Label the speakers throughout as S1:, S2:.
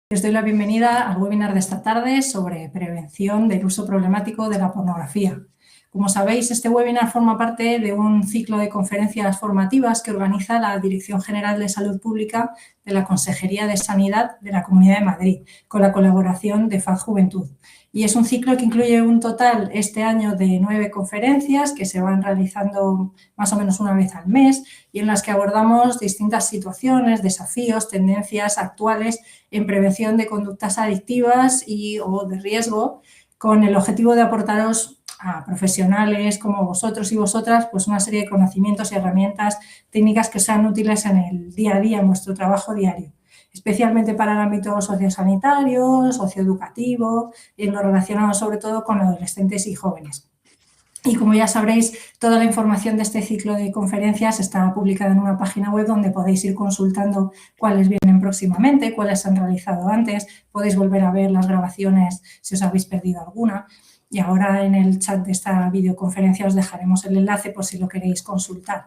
S1: Les doy la bienvenida al webinar de esta tarde sobre prevención del uso problemático de la pornografía. Como sabéis, este webinar forma parte de un ciclo de conferencias formativas que organiza la Dirección General de Salud Pública de la Consejería de Sanidad de la Comunidad de Madrid, con la colaboración de FAD Juventud. Y es un ciclo que incluye un total este año de 9 conferencias que se van realizando más o menos una vez al mes y en las que abordamos distintas situaciones, desafíos, tendencias actuales en prevención de conductas adictivas o de riesgo, con el objetivo de aportaros a profesionales como vosotros y vosotras pues una serie de conocimientos y herramientas técnicas que sean útiles en el día a día, en vuestro trabajo diario, especialmente para el ámbito sociosanitario, socioeducativo y en lo relacionado sobre todo con adolescentes y jóvenes. Y como ya sabréis, toda la información de este ciclo de conferencias está publicada en una página web donde podéis ir consultando cuáles vienen próximamente, cuáles se han realizado antes, podéis volver a ver las grabaciones si os habéis perdido alguna. Y ahora en el chat de esta videoconferencia os dejaremos el enlace por si lo queréis consultar.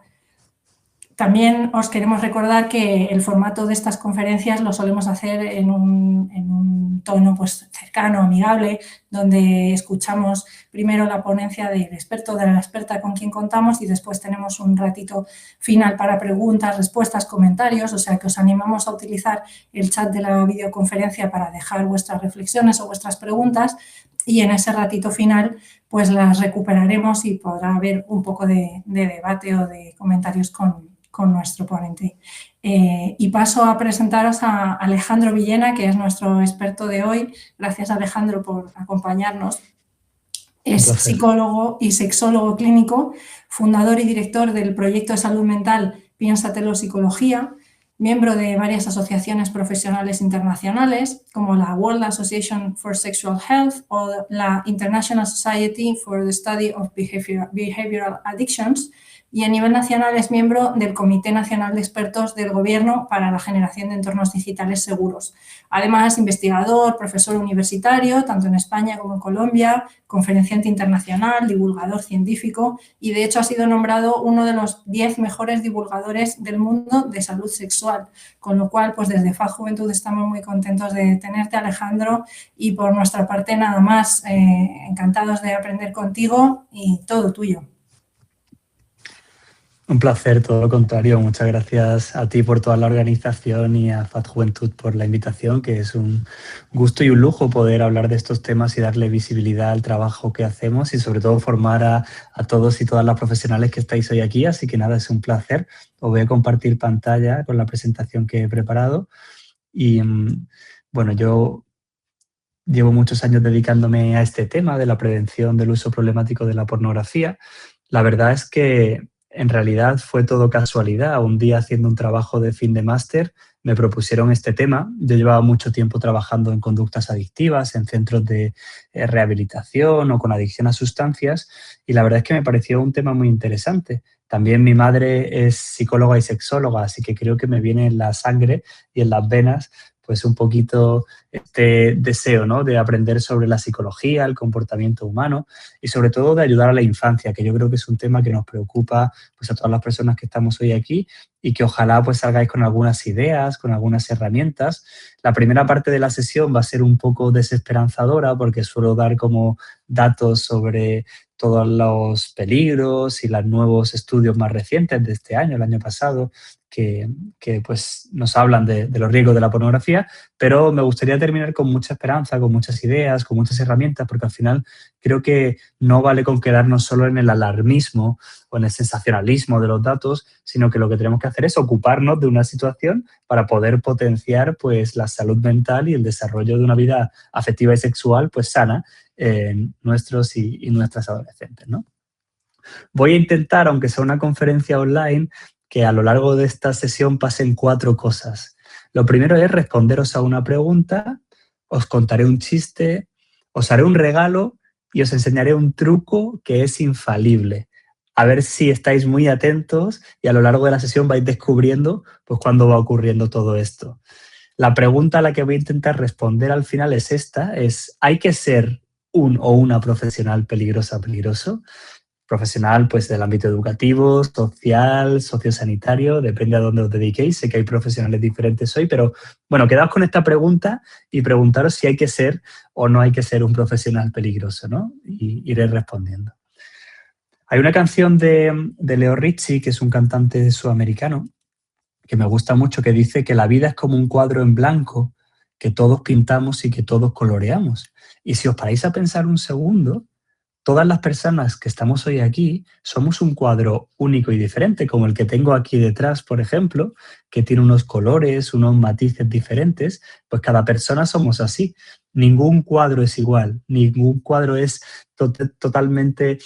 S1: También os queremos recordar que el formato de estas conferencias lo solemos hacer en un tono pues, cercano, amigable, donde escuchamos primero la ponencia del experto o de la experta con quien contamos y después tenemos un ratito final para preguntas, respuestas, comentarios, o sea que os animamos a utilizar el chat de la videoconferencia para dejar vuestras reflexiones o vuestras preguntas y en ese ratito final pues las recuperaremos y podrá haber un poco de debate o de comentarios con nuestro ponente. Y paso a presentaros a Alejandro Villena, que es nuestro experto de hoy. Gracias, Alejandro, por acompañarnos. Es psicólogo y sexólogo clínico, fundador y director del proyecto de salud mental Piénsatelo Psicología, miembro de varias asociaciones profesionales internacionales, como la World Association for Sexual Health o la International Society for the Study of Behavioral Addictions, y a nivel nacional es miembro del Comité Nacional de Expertos del Gobierno para la Generación de Entornos Digitales Seguros. Además, investigador, profesor universitario, tanto en España como en Colombia, conferenciante internacional, divulgador científico y, de hecho, ha sido nombrado uno de los 10 mejores divulgadores del mundo de salud sexual. Con lo cual, pues desde FAD Juventud estamos muy contentos de tenerte, Alejandro, y por nuestra parte nada más, encantados de aprender contigo y todo tuyo.
S2: Un placer, todo lo contrario. Muchas gracias a ti por toda la organización y a FAD Juventud por la invitación, que es un gusto y un lujo poder hablar de estos temas y darle visibilidad al trabajo que hacemos y sobre todo formar a todos y todas las profesionales que estáis hoy aquí. Así que nada, es un placer. Os voy a compartir pantalla con la presentación que he preparado. Y bueno, yo llevo muchos años dedicándome a este tema de la prevención del uso problemático de la pornografía. La verdad es que en realidad fue todo casualidad. Un día haciendo un trabajo de fin de máster me propusieron este tema. Yo llevaba mucho tiempo trabajando en conductas adictivas, en centros de rehabilitación o con adicción a sustancias y la verdad es que me pareció un tema muy interesante. También mi madre es psicóloga y sexóloga, así que creo que me viene en la sangre y en las venas pues un poquito este deseo, ¿no?, de aprender sobre la psicología, el comportamiento humano y sobre todo de ayudar a la infancia, que yo creo que es un tema que nos preocupa pues, a todas las personas que estamos hoy aquí y que ojalá pues salgáis con algunas ideas, con algunas herramientas. La primera parte de la sesión va a ser un poco desesperanzadora porque suelo dar como datos sobre todos los peligros y los nuevos estudios más recientes de este año, el año pasado, que pues, nos hablan de los riesgos de la pornografía, pero me gustaría terminar con mucha esperanza, con muchas ideas, con muchas herramientas, porque al final creo que no vale con quedarnos solo en el alarmismo o en el sensacionalismo de los datos, sino que lo que tenemos que hacer es ocuparnos de una situación para poder potenciar pues, la salud mental y el desarrollo de una vida afectiva y sexual pues, sana en nuestros y nuestras adolescentes, ¿no? Voy a intentar, aunque sea una conferencia online, que a lo largo de esta sesión pasen 4 cosas. Lo primero es responderos a una pregunta, os contaré un chiste, os haré un regalo y os enseñaré un truco que es infalible. A ver si estáis muy atentos y a lo largo de la sesión vais descubriendo pues, cuándo va ocurriendo todo esto. La pregunta a la que voy a intentar responder al final es esta, ¿hay que ser un o una profesional peligrosa o peligroso? Profesional pues del ámbito educativo, social, sociosanitario, depende a dónde os dediquéis. Sé que hay profesionales diferentes hoy, pero bueno, quedaos con esta pregunta y preguntaros si hay que ser o no hay que ser un profesional peligroso, ¿no? Y iré respondiendo. Hay una canción de Leo Richie, que es un cantante sudamericano, que me gusta mucho, que dice que la vida es como un cuadro en blanco que todos pintamos y que todos coloreamos. Y si os paráis a pensar un segundo, todas las personas que estamos hoy aquí somos un cuadro único y diferente, como el que tengo aquí detrás, por ejemplo, que tiene unos colores, unos matices diferentes, pues cada persona somos así. Ningún cuadro es igual, ningún cuadro es totalmente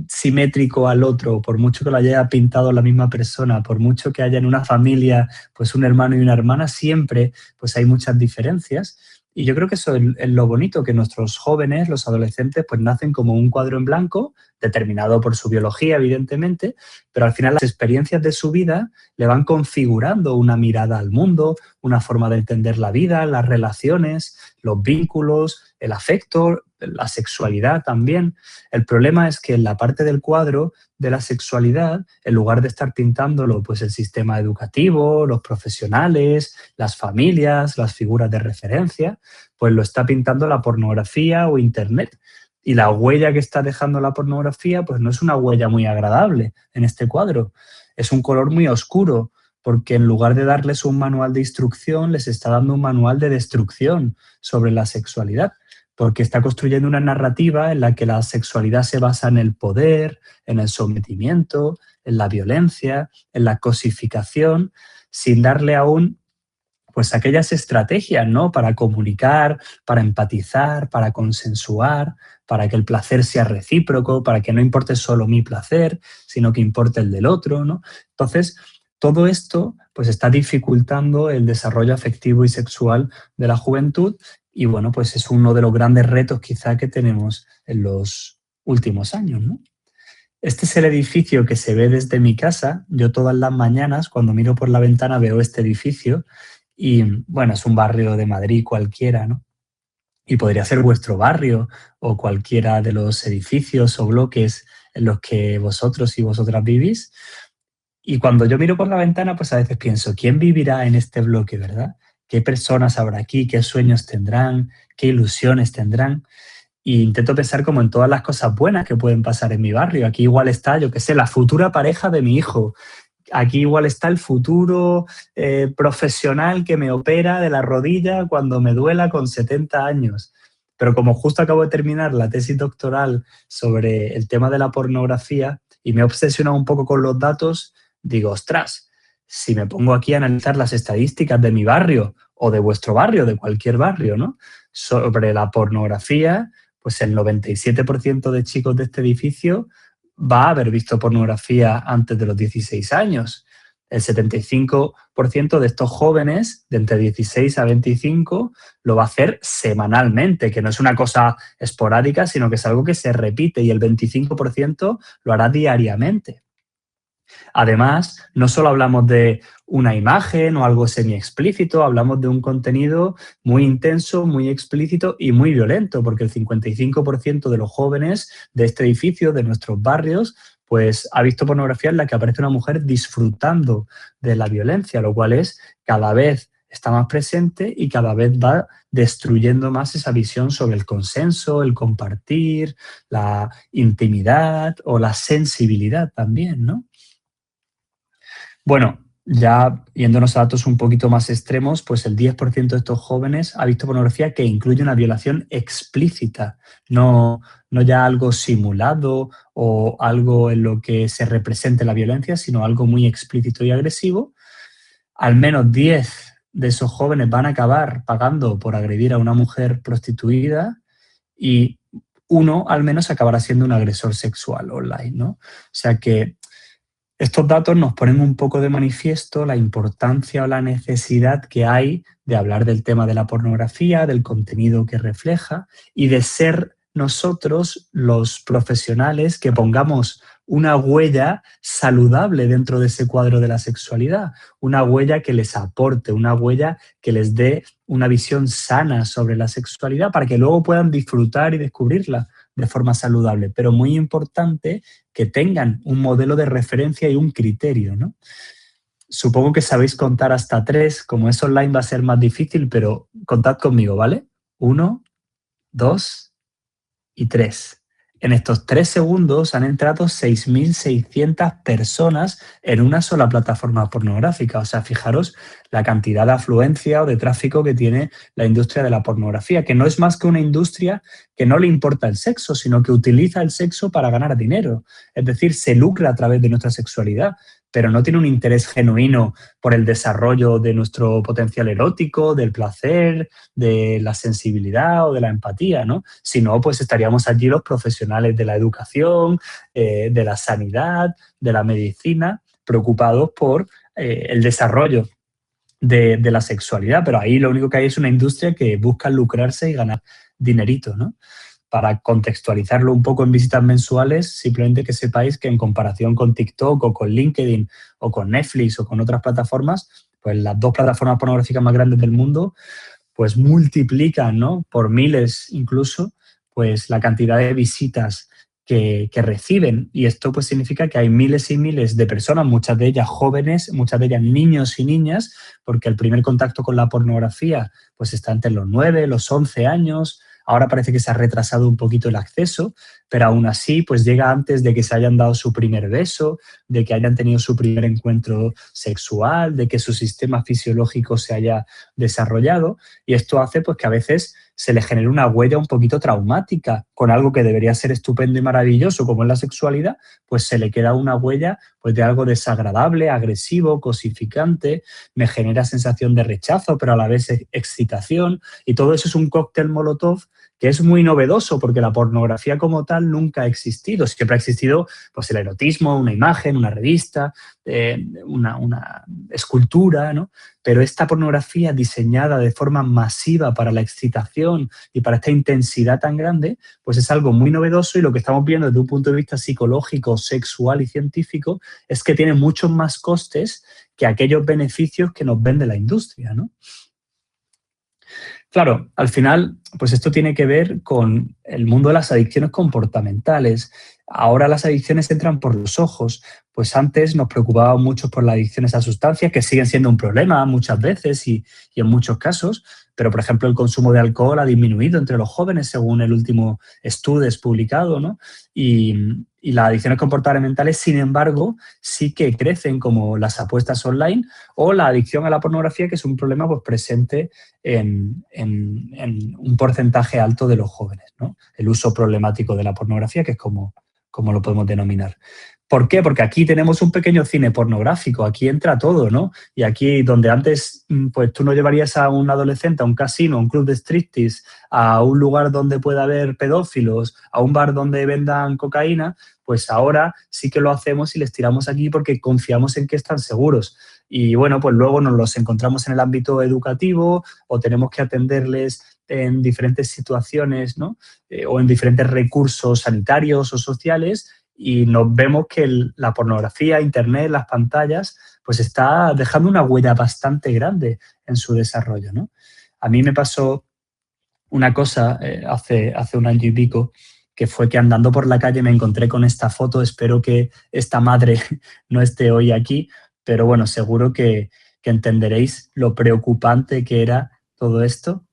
S2: simétrico al otro, por mucho que lo haya pintado la misma persona, por mucho que haya en una familia pues un hermano y una hermana, siempre pues hay muchas diferencias. Y yo creo que eso es lo bonito, que nuestros jóvenes, los adolescentes, pues nacen como un cuadro en blanco, determinado por su biología, evidentemente, pero al final las experiencias de su vida le van configurando una mirada al mundo, una forma de entender la vida, las relaciones, los vínculos, el afecto, la sexualidad también. El problema es que en la parte del cuadro de la sexualidad, en lugar de estar pintándolo pues el sistema educativo, los profesionales, las familias, las figuras de referencia, pues lo está pintando la pornografía o Internet. Y la huella que está dejando la pornografía pues no es una huella muy agradable en este cuadro. Es un color muy oscuro, porque en lugar de darles un manual de instrucción, les está dando un manual de destrucción sobre la sexualidad, porque está construyendo una narrativa en la que la sexualidad se basa en el poder, en el sometimiento, en la violencia, en la cosificación, sin darle aún pues aquellas estrategias, ¿no? Para comunicar, para empatizar, para consensuar, para que el placer sea recíproco, para que no importe solo mi placer, sino que importe el del otro, ¿no? Entonces, todo esto pues está dificultando el desarrollo afectivo y sexual de la juventud y bueno, pues es uno de los grandes retos quizá que tenemos en los últimos años, ¿no? Este es el edificio que se ve desde mi casa. Yo todas las mañanas, cuando miro por la ventana, veo este edificio y, bueno, es un barrio de Madrid cualquiera, ¿no? Y podría ser vuestro barrio o cualquiera de los edificios o bloques en los que vosotros y vosotras vivís. Y cuando yo miro por la ventana, pues a veces pienso, ¿quién vivirá en este bloque, verdad? ¿Qué personas habrá aquí? ¿Qué sueños tendrán? ¿Qué ilusiones tendrán? Y intento pensar como en todas las cosas buenas que pueden pasar en mi barrio. Aquí igual está, yo qué sé, la futura pareja de mi hijo. Aquí igual está el futuro profesional que me opera de la rodilla cuando me duela con 70 años. Pero como justo acabo de terminar la tesis doctoral sobre el tema de la pornografía y me he obsesionado un poco con los datos, digo, ostras, si me pongo aquí a analizar las estadísticas de mi barrio o de vuestro barrio, de cualquier barrio, ¿no? Sobre la pornografía, pues el 97% de chicos de este edificio va a haber visto pornografía antes de los 16 años. El 75% de estos jóvenes, de entre 16 a 25, lo va a hacer semanalmente, que no es una cosa esporádica, sino que es algo que se repite, y el 25% lo hará diariamente. Además, no solo hablamos de una imagen o algo semi-explícito, hablamos de un contenido muy intenso, muy explícito y muy violento, porque el 55% de los jóvenes de este edificio, de nuestros barrios, pues ha visto pornografía en la que aparece una mujer disfrutando de la violencia, lo cual es cada vez está más presente y cada vez va destruyendo más esa visión sobre el consenso, el compartir, la intimidad o la sensibilidad también, ¿no? Bueno, ya yéndonos a datos un poquito más extremos, pues el 10% de estos jóvenes ha visto pornografía que incluye una violación explícita, no ya algo simulado o algo en lo que se represente la violencia, sino algo muy explícito y agresivo. Al menos 10 de esos jóvenes van a acabar pagando por agredir a una mujer prostituida y uno al menos acabará siendo un agresor sexual online, ¿no? O sea que estos datos nos ponen un poco de manifiesto la importancia o la necesidad que hay de hablar del tema de la pornografía, del contenido que refleja y de ser nosotros los profesionales que pongamos una huella saludable dentro de ese cuadro de la sexualidad, una huella que les aporte, una huella que les dé una visión sana sobre la sexualidad para que luego puedan disfrutar y descubrirla de forma saludable. Pero muy importante que tengan un modelo de referencia y un criterio, ¿no? Supongo que sabéis contar hasta 3, como es online va a ser más difícil, pero contad conmigo, ¿vale? 1, 2 y 3. En estos 3 segundos han entrado 6.600 personas en una sola plataforma pornográfica. O sea, fijaros la cantidad de afluencia o de tráfico que tiene la industria de la pornografía, que no es más que una industria que no le importa el sexo, sino que utiliza el sexo para ganar dinero. Es decir, se lucra a través de nuestra sexualidad, pero no tiene un interés genuino por el desarrollo de nuestro potencial erótico, del placer, de la sensibilidad o de la empatía, ¿no? Si no, pues estaríamos allí los profesionales de la educación, de la sanidad, de la medicina, preocupados por el desarrollo de la sexualidad, pero ahí lo único que hay es una industria que busca lucrarse y ganar dinerito, ¿no? Para contextualizarlo un poco en visitas mensuales, simplemente que sepáis que en comparación con TikTok o con LinkedIn o con Netflix o con otras plataformas, pues las 2 plataformas pornográficas más grandes del mundo, pues multiplican, ¿no? Por miles incluso, pues la cantidad de visitas que reciben. Y esto pues significa que hay miles y miles de personas, muchas de ellas jóvenes, muchas de ellas niños y niñas, porque el primer contacto con la pornografía pues está entre los 9, los 11 años. Ahora parece que se ha retrasado un poquito el acceso, pero aún así pues llega antes de que se hayan dado su primer beso, de que hayan tenido su primer encuentro sexual, de que su sistema fisiológico se haya desarrollado, y esto hace pues que a veces se le genere una huella un poquito traumática con algo que debería ser estupendo y maravilloso como es la sexualidad, pues se le queda una huella pues de algo desagradable, agresivo, cosificante, me genera sensación de rechazo, pero a la vez excitación, y todo eso es un cóctel molotov que es muy novedoso porque la pornografía como tal nunca ha existido. Siempre ha existido pues, el erotismo, una imagen, una revista, una escultura, ¿no? Pero esta pornografía diseñada de forma masiva para la excitación y para esta intensidad tan grande, pues es algo muy novedoso, y lo que estamos viendo desde un punto de vista psicológico, sexual y científico es que tiene muchos más costes que aquellos beneficios que nos vende la industria, ¿no? Claro, al final, pues esto tiene que ver con el mundo de las adicciones comportamentales. Ahora las adicciones entran por los ojos, pues antes nos preocupaba mucho por las adicciones a sustancias, que siguen siendo un problema muchas veces y en muchos casos, pero por ejemplo el consumo de alcohol ha disminuido entre los jóvenes según el último estudio publicado, ¿no? Y las adicciones comportamentales, sin embargo, sí que crecen, como las apuestas online o la adicción a la pornografía, que es un problema pues, presente en un porcentaje alto de los jóvenes, ¿no? El uso problemático de la pornografía, que es como lo podemos denominar. ¿Por qué? Porque aquí tenemos un pequeño cine pornográfico, aquí entra todo, ¿no? Y aquí donde antes pues tú no llevarías a un adolescente a un casino, a un club de striptease, a un lugar donde pueda haber pedófilos, a un bar donde vendan cocaína, pues ahora sí que lo hacemos y les tiramos aquí porque confiamos en que están seguros. Y bueno, pues luego nos los encontramos en el ámbito educativo o tenemos que atenderles en diferentes situaciones, ¿no? O en diferentes recursos sanitarios o sociales, y nos vemos que la pornografía, Internet, las pantallas, pues está dejando una huella bastante grande en su desarrollo, ¿no? A mí me pasó una cosa hace un año y pico, que fue que andando por la calle me encontré con esta foto. Espero que esta madre no esté hoy aquí, pero bueno, seguro que entenderéis lo preocupante que era todo esto.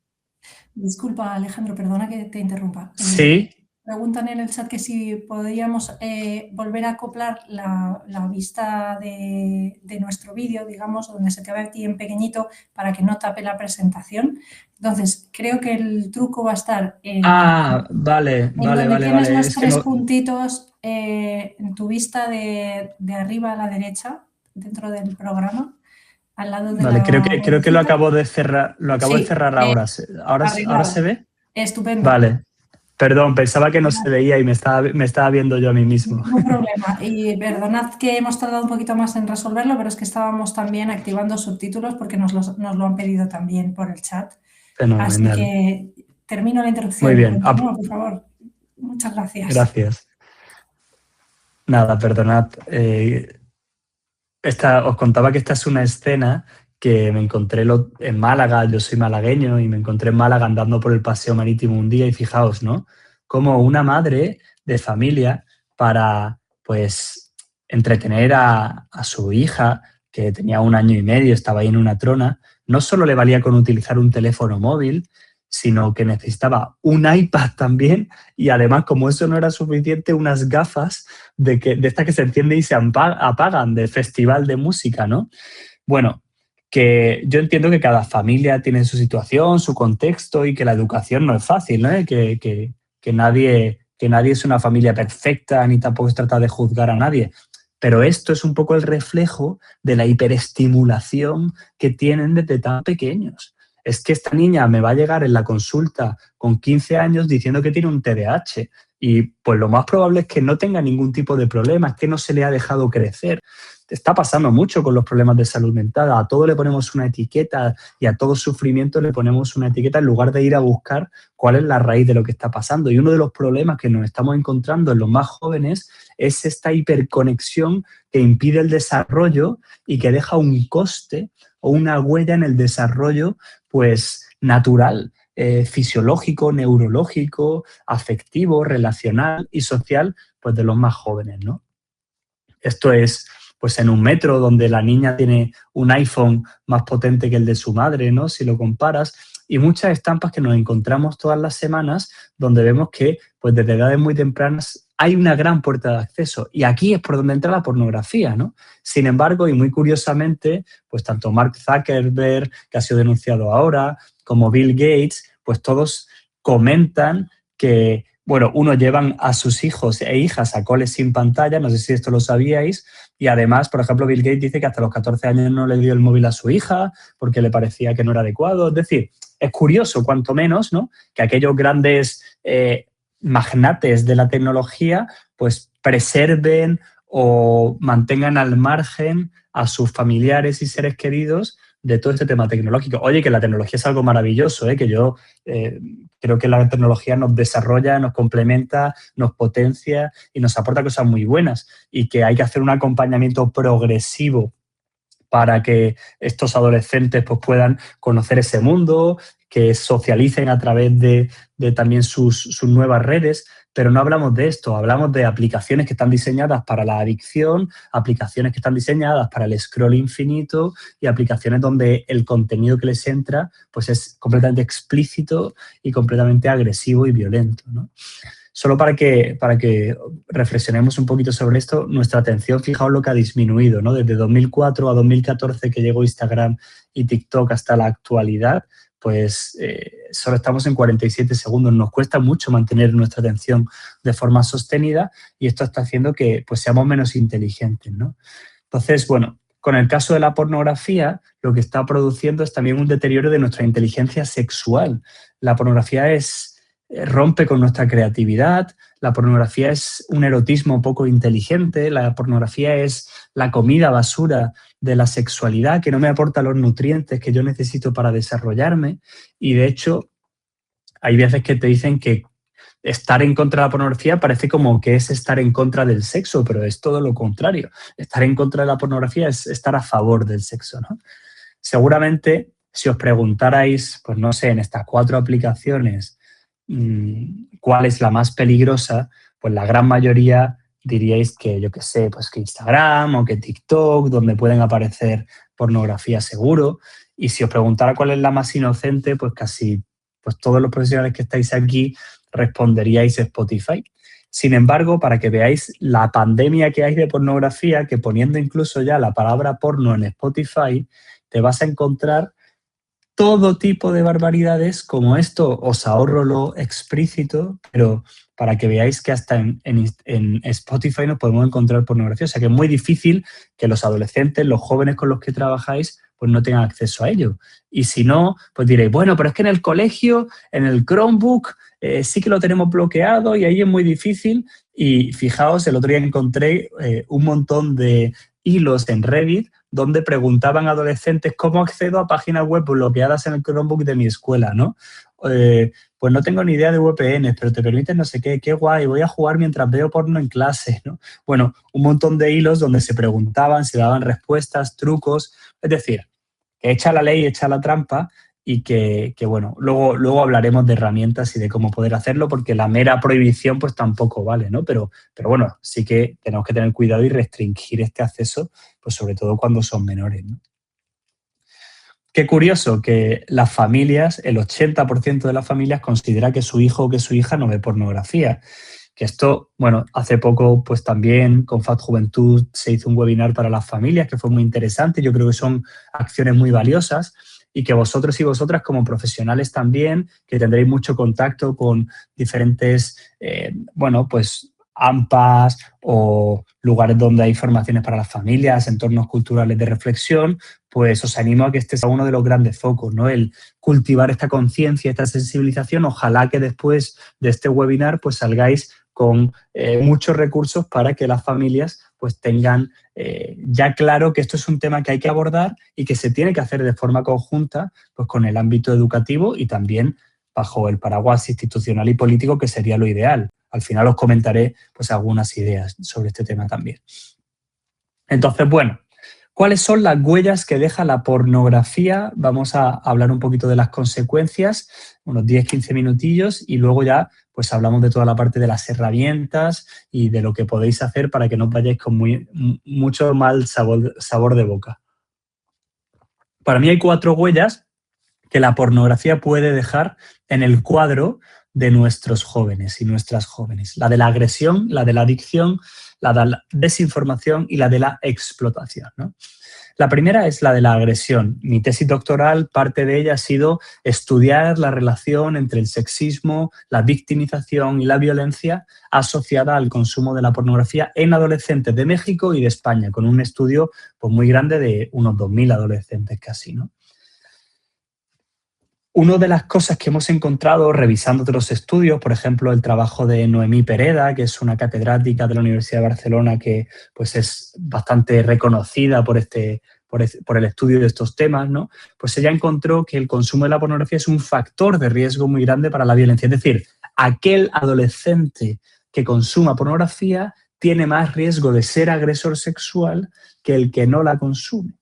S1: Disculpa, Alejandro, perdona que te interrumpa.
S2: Sí.
S1: Preguntan en el chat que si podríamos volver a acoplar la vista de nuestro vídeo, digamos, donde se te ve aquí en pequeñito para que no tape la presentación. Entonces, creo que el truco va a estar en
S2: vale.
S1: donde tienes los 3 puntitos en tu vista de arriba a la derecha, dentro del programa. Al lado de
S2: vale, creo que lo acabo de cerrar.
S1: Sí,
S2: de cerrar ahora. ¿Ahora se ve?
S1: Estupendo.
S2: Vale. Perdón, pensaba que no se veía y me estaba viendo yo a mí mismo.
S1: No problema. Y perdonad que hemos tardado un poquito más en resolverlo, pero es que estábamos también activando subtítulos porque nos lo han pedido también por el chat.
S2: Fenomenal.
S1: Así que termino la introducción.
S2: Muy bien.
S1: Continúa, por favor. Muchas gracias.
S2: Gracias. Nada, perdonad. Os contaba que esta es una escena que me encontré en Málaga. Yo soy malagueño y me encontré en Málaga andando por el paseo marítimo un día, y fijaos, ¿no? Como una madre de familia, para pues entretener a su hija, que tenía 1 año y medio, estaba ahí en una trona, no solo le valía con utilizar un teléfono móvil, sino que necesitaba un iPad también y además, como eso no era suficiente, unas gafas de estas que se encienden y se apagan, de festival de música, ¿no? Bueno, que yo entiendo que cada familia tiene su situación, su contexto y que la educación no es fácil, ¿no? Que nadie es una familia perfecta ni tampoco se trata de juzgar a nadie. Pero esto es un poco el reflejo de la hiperestimulación que tienen desde tan pequeños. Es que esta niña me va a llegar en la consulta con 15 años diciendo que tiene un TDAH y pues lo más probable es que no tenga ningún tipo de problema, es que no se le ha dejado crecer. Está pasando mucho con los problemas de salud mental. A todo le ponemos una etiqueta y a todo sufrimiento le ponemos una etiqueta en lugar de ir a buscar cuál es la raíz de lo que está pasando. Y uno de los problemas que nos estamos encontrando en los más jóvenes es esta hiperconexión que impide el desarrollo y que deja un coste o una huella en el desarrollo pues natural, fisiológico, neurológico, afectivo, relacional y social pues de los más jóvenes, ¿no? Esto es pues en un metro donde la niña tiene un iPhone más potente que el de su madre, ¿no? Si lo comparas, y muchas estampas que nos encontramos todas las semanas donde vemos que pues desde edades muy tempranas hay una gran puerta de acceso y aquí es por donde entra la pornografía, ¿no? Sin embargo, y muy curiosamente, pues tanto Mark Zuckerberg, que ha sido denunciado ahora, como Bill Gates, pues todos comentan que, bueno, uno llevan a sus hijos e hijas a coles sin pantalla, no sé si esto lo sabíais, y además, por ejemplo, Bill Gates dice que hasta los 14 años no le dio el móvil a su hija porque le parecía que no era adecuado. Es decir, es curioso, cuanto menos, ¿no?, que aquellos grandes magnates de la tecnología pues preserven o mantengan al margen a sus familiares y seres queridos de todo este tema tecnológico. Oye, que la tecnología es algo maravilloso, que yo creo que la tecnología nos desarrolla, nos complementa, nos potencia y nos aporta cosas muy buenas y que hay que hacer un acompañamiento progresivo para que estos adolescentes pues, puedan conocer ese mundo, que socialicen a través de también sus nuevas redes, pero no hablamos de esto, hablamos de aplicaciones que están diseñadas para la adicción, aplicaciones que están diseñadas para el scroll infinito y aplicaciones donde el contenido que les entra pues es completamente explícito y completamente agresivo y violento, ¿no? Solo para que reflexionemos un poquito sobre esto, nuestra atención, fijaos lo que ha disminuido, ¿no? Desde 2004 a 2014 que llegó Instagram y TikTok hasta la actualidad, pues solo estamos en 47 segundos. Nos cuesta mucho mantener nuestra atención de forma sostenida y esto está haciendo que pues, seamos menos inteligentes, ¿no? Entonces, bueno, con el caso de la pornografía, lo que está produciendo es también un deterioro de nuestra inteligencia sexual. La pornografía rompe con nuestra creatividad, la pornografía es un erotismo poco inteligente, la pornografía es la comida basura de la sexualidad que no me aporta los nutrientes que yo necesito para desarrollarme y de hecho hay veces que te dicen que estar en contra de la pornografía parece como que es estar en contra del sexo, pero es todo lo contrario. Estar en contra de la pornografía es estar a favor del sexo, ¿no? Seguramente si os preguntarais, pues no sé, en estas 4 aplicaciones cuál es la más peligrosa, pues la gran mayoría diríais que, yo qué sé, pues que Instagram o que TikTok, donde pueden aparecer pornografía seguro. Y si os preguntara cuál es la más inocente, pues casi pues todos los profesionales que estáis aquí responderíais Spotify. Sin embargo, para que veáis la pandemia que hay de pornografía, que poniendo incluso ya la palabra porno en Spotify, te vas a encontrar todo tipo de barbaridades como esto. Os ahorro lo explícito, pero para que veáis que hasta en Spotify nos podemos encontrar pornografía. O sea que es muy difícil que los adolescentes, los jóvenes con los que trabajáis, pues no tengan acceso a ello. Y si no, pues diréis, bueno, pero es que en el colegio, en el Chromebook, sí que lo tenemos bloqueado y ahí es muy difícil. Y fijaos, el otro día encontré un montón de hilos en Reddit donde preguntaban a adolescentes cómo accedo a páginas web bloqueadas en el Chromebook de mi escuela, ¿no? Pues no tengo ni idea de VPN, pero te permiten no sé qué guay, voy a jugar mientras veo porno en clase, ¿no? Bueno, un montón de hilos donde se preguntaban, se daban respuestas, trucos, es decir, que echa la ley, echa la trampa y que bueno, luego hablaremos de herramientas y de cómo poder hacerlo, porque la mera prohibición pues tampoco vale, ¿no? Pero bueno, sí que tenemos que tener cuidado y restringir este acceso, pues sobre todo cuando son menores, ¿no? Qué curioso que las familias, el 80% de las familias considera que su hijo o que su hija no ve pornografía. Que esto, bueno, hace poco pues también con FAD Juventud se hizo un webinar para las familias que fue muy interesante. Yo creo que son acciones muy valiosas y que vosotros y vosotras como profesionales también, que tendréis mucho contacto con diferentes, bueno, pues AMPAs o lugares donde hay formaciones para las familias, entornos culturales de reflexión, pues os animo a que este sea uno de los grandes focos, ¿no? El cultivar esta conciencia, esta sensibilización. Ojalá que después de este webinar pues salgáis con muchos recursos para que las familias pues tengan ya claro que esto es un tema que hay que abordar y que se tiene que hacer de forma conjunta pues con el ámbito educativo y también bajo el paraguas institucional y político, que sería lo ideal. Al final os comentaré pues algunas ideas sobre este tema también. Entonces, bueno, ¿cuáles son las huellas que deja la pornografía? Vamos a hablar un poquito de las consecuencias, unos 10-15 minutillos, y luego ya pues hablamos de toda la parte de las herramientas y de lo que podéis hacer para que no vayáis con mucho mal sabor de boca. Para mí hay 4 huellas que la pornografía puede dejar en el cuadro de nuestros jóvenes y nuestras jóvenes. La de la agresión, la de la adicción, la de la desinformación y la de la explotación, ¿no? La primera es la de la agresión. Mi tesis doctoral, parte de ella ha sido estudiar la relación entre el sexismo, la victimización y la violencia asociada al consumo de la pornografía en adolescentes de México y de España, con un estudio pues, muy grande de unos 2.000 adolescentes casi, ¿no? Una de las cosas que hemos encontrado revisando otros estudios, por ejemplo, el trabajo de Noemí Pereda, que es una catedrática de la Universidad de Barcelona que pues, es bastante reconocida por el estudio de estos temas, ¿no? Pues ella encontró que el consumo de la pornografía es un factor de riesgo muy grande para la violencia. Es decir, aquel adolescente que consuma pornografía tiene más riesgo de ser agresor sexual que el que no la consume.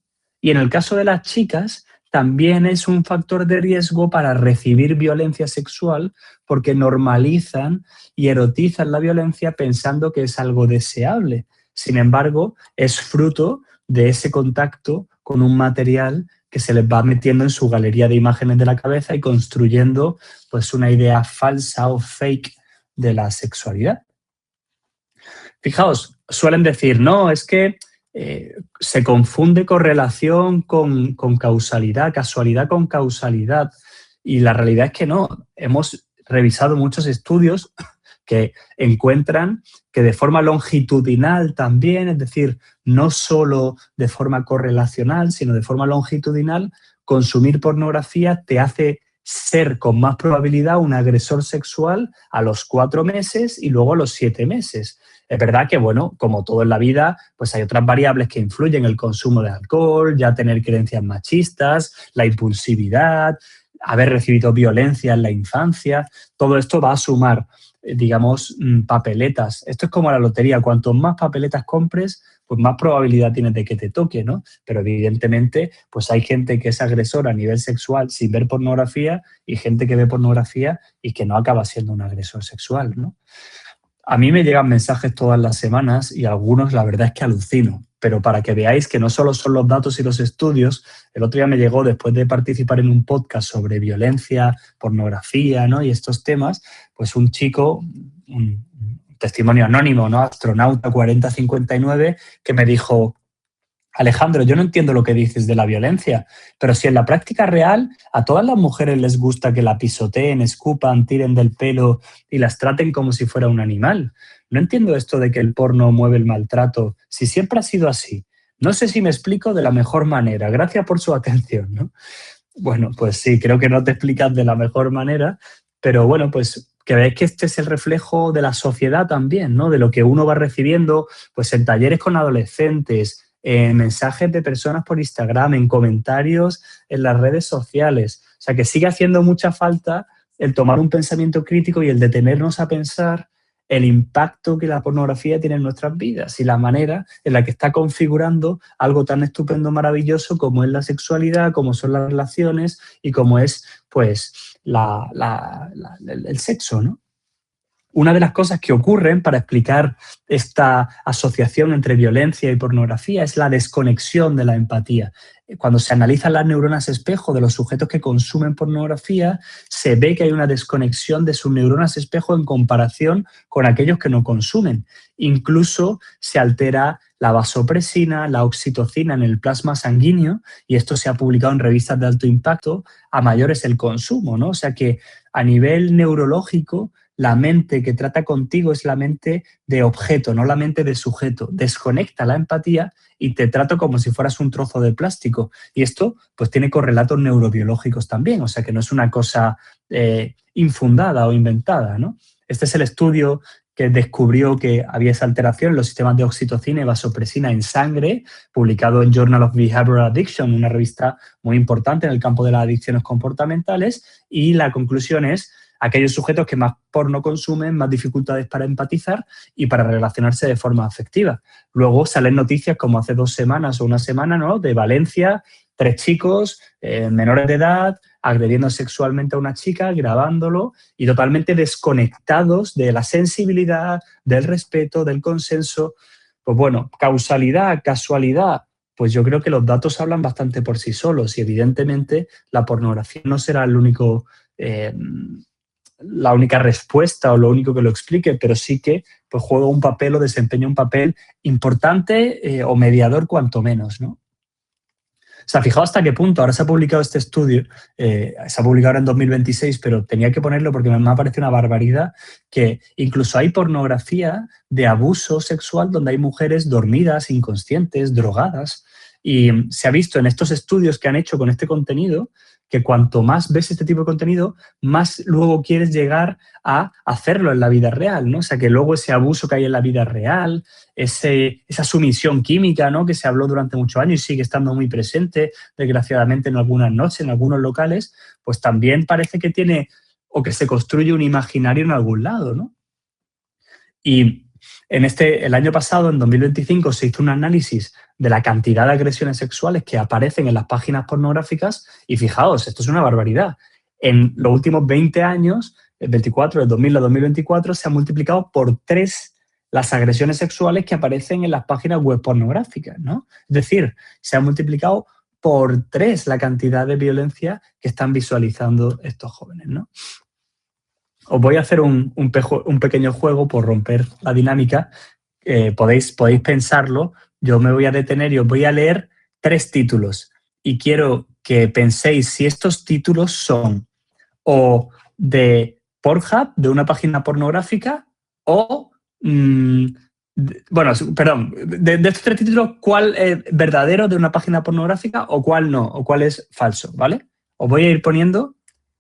S2: Y en el caso de las chicas, también es un factor de riesgo para recibir violencia sexual porque normalizan y erotizan la violencia pensando que es algo deseable. Sin embargo, es fruto de ese contacto con un material que se les va metiendo en su galería de imágenes de la cabeza y construyendo pues, una idea falsa o fake de la sexualidad. Fijaos, suelen decir, no, es que se confunde correlación con causalidad, casualidad con causalidad. Y la realidad es que no. Hemos revisado muchos estudios que encuentran que de forma longitudinal también, es decir, no solo de forma correlacional, sino de forma longitudinal, consumir pornografía te hace ser con más probabilidad un agresor sexual a los 4 meses y luego a los 7 meses. Es verdad que, bueno, como todo en la vida, pues hay otras variables que influyen, el consumo de alcohol, ya tener creencias machistas, la impulsividad, haber recibido violencia en la infancia, todo esto va a sumar, digamos, papeletas. Esto es como la lotería, cuanto más papeletas compres, pues más probabilidad tienes de que te toque, ¿no? Pero evidentemente, pues hay gente que es agresora a nivel sexual sin ver pornografía y gente que ve pornografía y que no acaba siendo un agresor sexual, ¿no? A mí me llegan mensajes todas las semanas y algunos la verdad es que alucino, pero para que veáis que no solo son los datos y los estudios, el otro día me llegó después de participar en un podcast sobre violencia, pornografía, ¿no? Y estos temas, pues un chico, un testimonio anónimo, ¿no? Astronauta 4059, que me dijo, Alejandro, yo no entiendo lo que dices de la violencia, pero si en la práctica real a todas las mujeres les gusta que la pisoteen, escupan, tiren del pelo y las traten como si fuera un animal. No entiendo esto de que el porno mueve el maltrato, si siempre ha sido así. No sé si me explico de la mejor manera. Gracias por su atención, ¿no? Bueno, pues sí, creo que no te explicas de la mejor manera, pero bueno, pues que veáis que este es el reflejo de la sociedad también, ¿no? De lo que uno va recibiendo pues en talleres con adolescentes, en mensajes de personas por Instagram, en comentarios en las redes sociales. O sea, que sigue haciendo mucha falta el tomar un pensamiento crítico y el detenernos a pensar el impacto que la pornografía tiene en nuestras vidas y la manera en la que está configurando algo tan estupendo, maravilloso como es la sexualidad, como son las relaciones y como es, pues, el sexo, ¿no? Una de las cosas que ocurren para explicar esta asociación entre violencia y pornografía es la desconexión de la empatía. Cuando se analizan las neuronas espejo de los sujetos que consumen pornografía, se ve que hay una desconexión de sus neuronas espejo en comparación con aquellos que no consumen. Incluso se altera la vasopresina, la oxitocina en el plasma sanguíneo, y esto se ha publicado en revistas de alto impacto, a mayores el consumo, ¿no? O sea que a nivel neurológico, la mente que trata contigo es la mente de objeto, no la mente de sujeto. Desconecta la empatía y te trato como si fueras un trozo de plástico. Y esto pues tiene correlatos neurobiológicos también, o sea que no es una cosa infundada o inventada, ¿no? Este es el estudio que descubrió que había esa alteración en los sistemas de oxitocina y vasopresina en sangre, publicado en Journal of Behavioral Addiction, una revista muy importante en el campo de las adicciones comportamentales, y la conclusión es: aquellos sujetos que más porno consumen, más dificultades para empatizar y para relacionarse de forma afectiva. Luego salen noticias como hace 2 semanas o una semana, ¿no?, de Valencia, 3 chicos menores de edad agrediendo sexualmente a una chica, grabándolo y totalmente desconectados de la sensibilidad, del respeto, del consenso. Pues bueno, causalidad, casualidad, pues yo creo que los datos hablan bastante por sí solos y evidentemente la pornografía no será el único... la única respuesta o lo único que lo explique, pero sí que pues, juega un papel o desempeña un papel importante o mediador cuanto menos, ¿no? O sea, fijaos hasta qué punto, ahora se ha publicado este estudio, se ha publicado ahora en 2026, pero tenía que ponerlo porque me ha parecido una barbaridad, que incluso hay pornografía de abuso sexual donde hay mujeres dormidas, inconscientes, drogadas, y se ha visto en estos estudios que han hecho con este contenido que cuanto más ves este tipo de contenido, más luego quieres llegar a hacerlo en la vida real, ¿no? O sea, que luego ese abuso que hay en la vida real, esa sumisión química, ¿no?, que se habló durante muchos años y sigue estando muy presente, desgraciadamente, en algunas noches, en algunos locales, pues también parece que tiene o que se construye un imaginario en algún lado, ¿no? Y el año pasado, en 2025, se hizo un análisis de la cantidad de agresiones sexuales que aparecen en las páginas pornográficas y fijaos, esto es una barbaridad. En los últimos 20 años, el 24, del 2000 a 2024, se han multiplicado por 3 las agresiones sexuales que aparecen en las páginas web pornográficas, ¿no? Es decir, se ha multiplicado por 3 la cantidad de violencia que están visualizando estos jóvenes, ¿no? Os voy a hacer un pequeño juego por romper la dinámica. Podéis pensarlo. Yo me voy a detener y os voy a leer 3 títulos. Y quiero que penséis si estos títulos son o de Pornhub, de una página pornográfica, o... bueno, perdón, de estos 3 títulos, ¿cuál es verdadero de una página pornográfica o cuál no? O cuál es falso, ¿vale? Os voy a ir poniendo...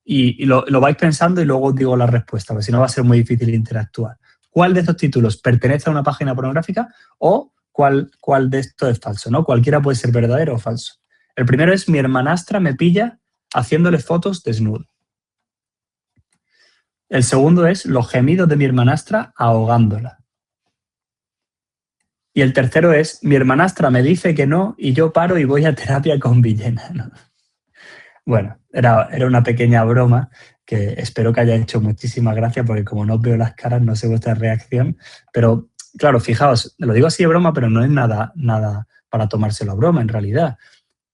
S2: y lo vais pensando y luego os digo la respuesta, porque si no va a ser muy difícil interactuar. ¿Cuál de estos títulos pertenece a una página pornográfica o cuál de estos es falso, ¿no? Cualquiera puede ser verdadero o falso. El primero es: mi hermanastra me pilla haciéndole fotos desnudo. El segundo es: los gemidos de mi hermanastra ahogándola. Y el tercero es: mi hermanastra me dice que no y yo paro y voy a terapia con Villena, ¿no? Bueno, era una pequeña broma que espero que haya hecho muchísima gracia, porque como no os veo las caras no sé vuestra reacción, pero claro, fijaos, lo digo así de broma, pero no es nada para tomárselo a broma en realidad.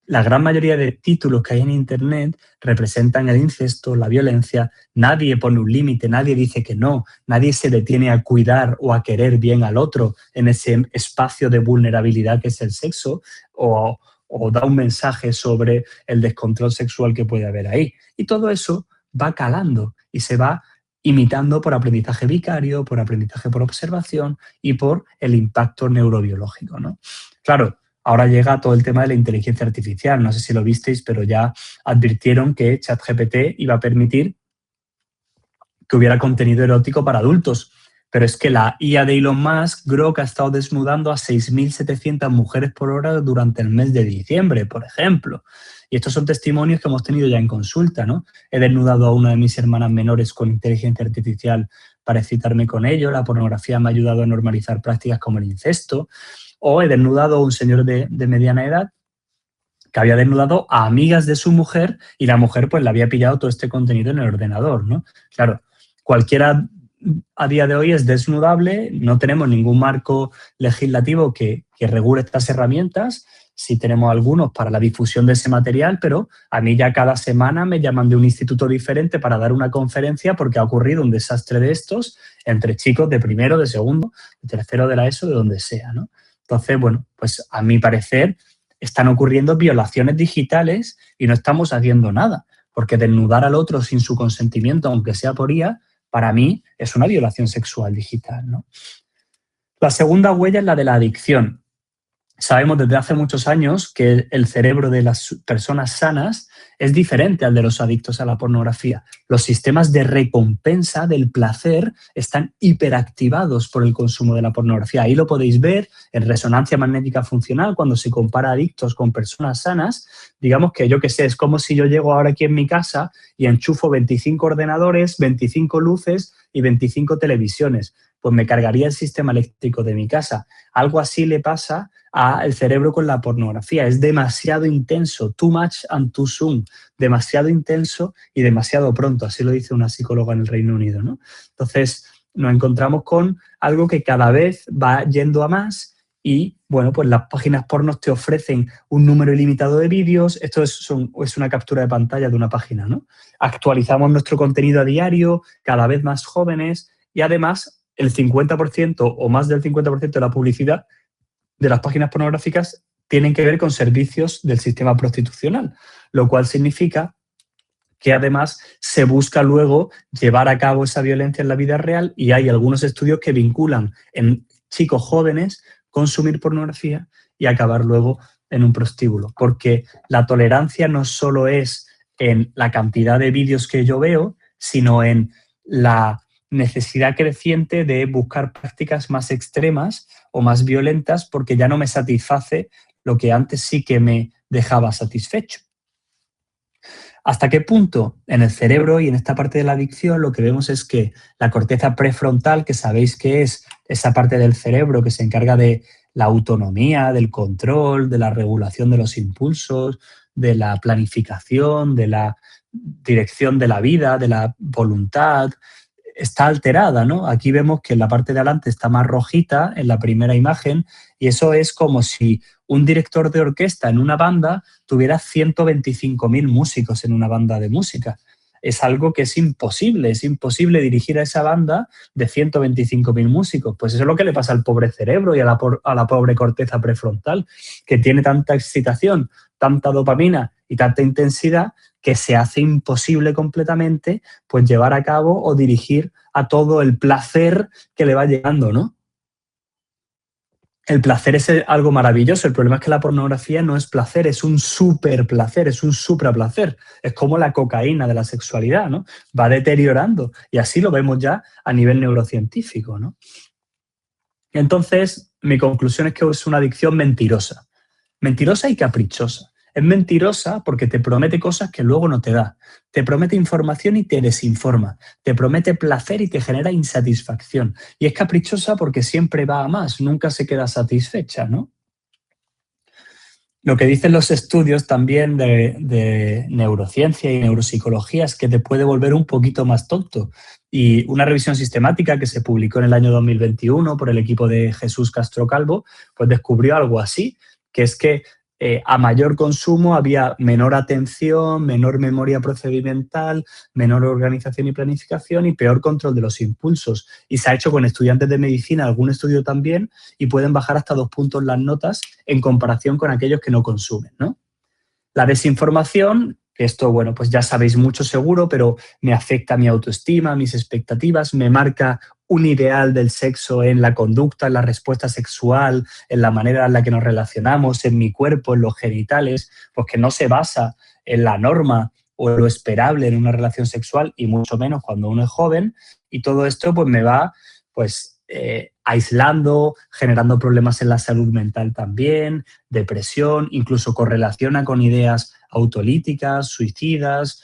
S2: La gran mayoría de títulos que hay en Internet representan el incesto, la violencia. Nadie pone un límite, nadie dice que no, nadie se detiene a cuidar o a querer bien al otro en ese espacio de vulnerabilidad que es el sexo, o da un mensaje sobre el descontrol sexual que puede haber ahí. Y todo eso va calando y se va imitando por aprendizaje vicario, por aprendizaje por observación y por el impacto neurobiológico, ¿no? Claro, ahora llega todo el tema de la inteligencia artificial. No sé si lo visteis, pero ya advirtieron que ChatGPT iba a permitir que hubiera contenido erótico para adultos. Pero es que la IA de Elon Musk, Grok, ha estado desnudando a 6.700 mujeres por hora durante el mes de diciembre, por ejemplo. Y estos son testimonios que hemos tenido ya en consulta, ¿no? He desnudado a una de mis hermanas menores con inteligencia artificial para excitarme con ello. La pornografía me ha ayudado a normalizar prácticas como el incesto. O he desnudado a un señor de mediana edad que había desnudado a amigas de su mujer y la mujer pues le había pillado todo este contenido en el ordenador, ¿no? Claro, cualquiera a día de hoy es desnudable, no tenemos ningún marco legislativo que regule estas herramientas, sí tenemos algunos para la difusión de ese material, pero a mí ya cada semana me llaman de un instituto diferente para dar una conferencia porque ha ocurrido un desastre de estos entre chicos de primero, de segundo, de tercero de la ESO, de donde sea, ¿no? Entonces, bueno, pues a mi parecer están ocurriendo violaciones digitales y no estamos haciendo nada, porque desnudar al otro sin su consentimiento, aunque sea por IA, para mí es una violación sexual digital, ¿no? La segunda huella es la de la adicción. Sabemos desde hace muchos años que el cerebro de las personas sanas es diferente al de los adictos a la pornografía. Los sistemas de recompensa del placer están hiperactivados por el consumo de la pornografía. Ahí lo podéis ver en resonancia magnética funcional cuando se compara adictos con personas sanas. Digamos que, yo qué sé, es como si yo llego ahora aquí en mi casa y enchufo 25 ordenadores, 25 luces y 25 televisiones. Pues me cargaría el sistema eléctrico de mi casa. Algo así le pasa al cerebro con la pornografía. Es demasiado intenso, too much and too soon, demasiado intenso y demasiado pronto, así lo dice una psicóloga en el Reino Unido, ¿no? Entonces nos encontramos con algo que cada vez va yendo a más y, bueno, pues las páginas pornos te ofrecen un número ilimitado de vídeos. Esto es una captura de pantalla de una página, ¿no? Actualizamos nuestro contenido a diario, cada vez más jóvenes y además el 50% o más del 50% de la publicidad de las páginas pornográficas tienen que ver con servicios del sistema prostitucional, lo cual significa que además se busca luego llevar a cabo esa violencia en la vida real y hay algunos estudios que vinculan en chicos jóvenes consumir pornografía y acabar luego en un prostíbulo, porque la tolerancia no solo es en la cantidad de vídeos que yo veo, sino en la necesidad creciente de buscar prácticas más extremas o más violentas porque ya no me satisface lo que antes sí que me dejaba satisfecho. ¿Hasta qué punto? En el cerebro y en esta parte de la adicción lo que vemos es que la corteza prefrontal, que sabéis que es esa parte del cerebro que se encarga de la autonomía, del control, de la regulación de los impulsos, de la planificación, de la dirección de la vida, de la voluntad, está alterada, ¿no? Aquí vemos que en la parte de adelante está más rojita en la primera imagen y eso es como si un director de orquesta en una banda tuviera 125.000 músicos en una banda de música. Es algo que es imposible dirigir a esa banda de 125.000 músicos. Pues eso es lo que le pasa al pobre cerebro y a la pobre corteza prefrontal, que tiene tanta excitación, tanta dopamina y tanta intensidad que se hace imposible completamente pues llevar a cabo o dirigir a todo el placer que le va llegando, ¿no? El placer es algo maravilloso, el problema es que la pornografía no es placer, es un súper placer, es un supraplacer. Es como la cocaína de la sexualidad, ¿no? Va deteriorando y así lo vemos ya a nivel neurocientífico, ¿no? Entonces, mi conclusión es que es una adicción mentirosa y caprichosa. Es mentirosa porque te promete cosas que luego no te da. Te promete información y te desinforma. Te promete placer y te genera insatisfacción. Y es caprichosa porque siempre va a más, nunca se queda satisfecha, ¿no? Lo que dicen los estudios también de neurociencia y neuropsicología es que te puede volver un poquito más tonto. Y una revisión sistemática que se publicó en el año 2021 por el equipo de Jesús Castro Calvo, pues descubrió algo así, que es que a mayor consumo había menor atención, menor memoria procedimental, menor organización y planificación y peor control de los impulsos. Y se ha hecho con estudiantes de medicina algún estudio también y pueden bajar hasta 2 puntos las notas en comparación con aquellos que no consumen, ¿no? La desinformación, que esto, bueno, pues ya sabéis mucho seguro, pero me afecta a mi autoestima, mis expectativas, me marca un ideal del sexo en la conducta, en la respuesta sexual, en la manera en la que nos relacionamos, en mi cuerpo, en los genitales, pues que no se basa en la norma o en lo esperable en una relación sexual y mucho menos cuando uno es joven. Y todo esto pues me va aislando, generando problemas en la salud mental también, depresión, incluso correlaciona con ideas autolíticas, suicidas,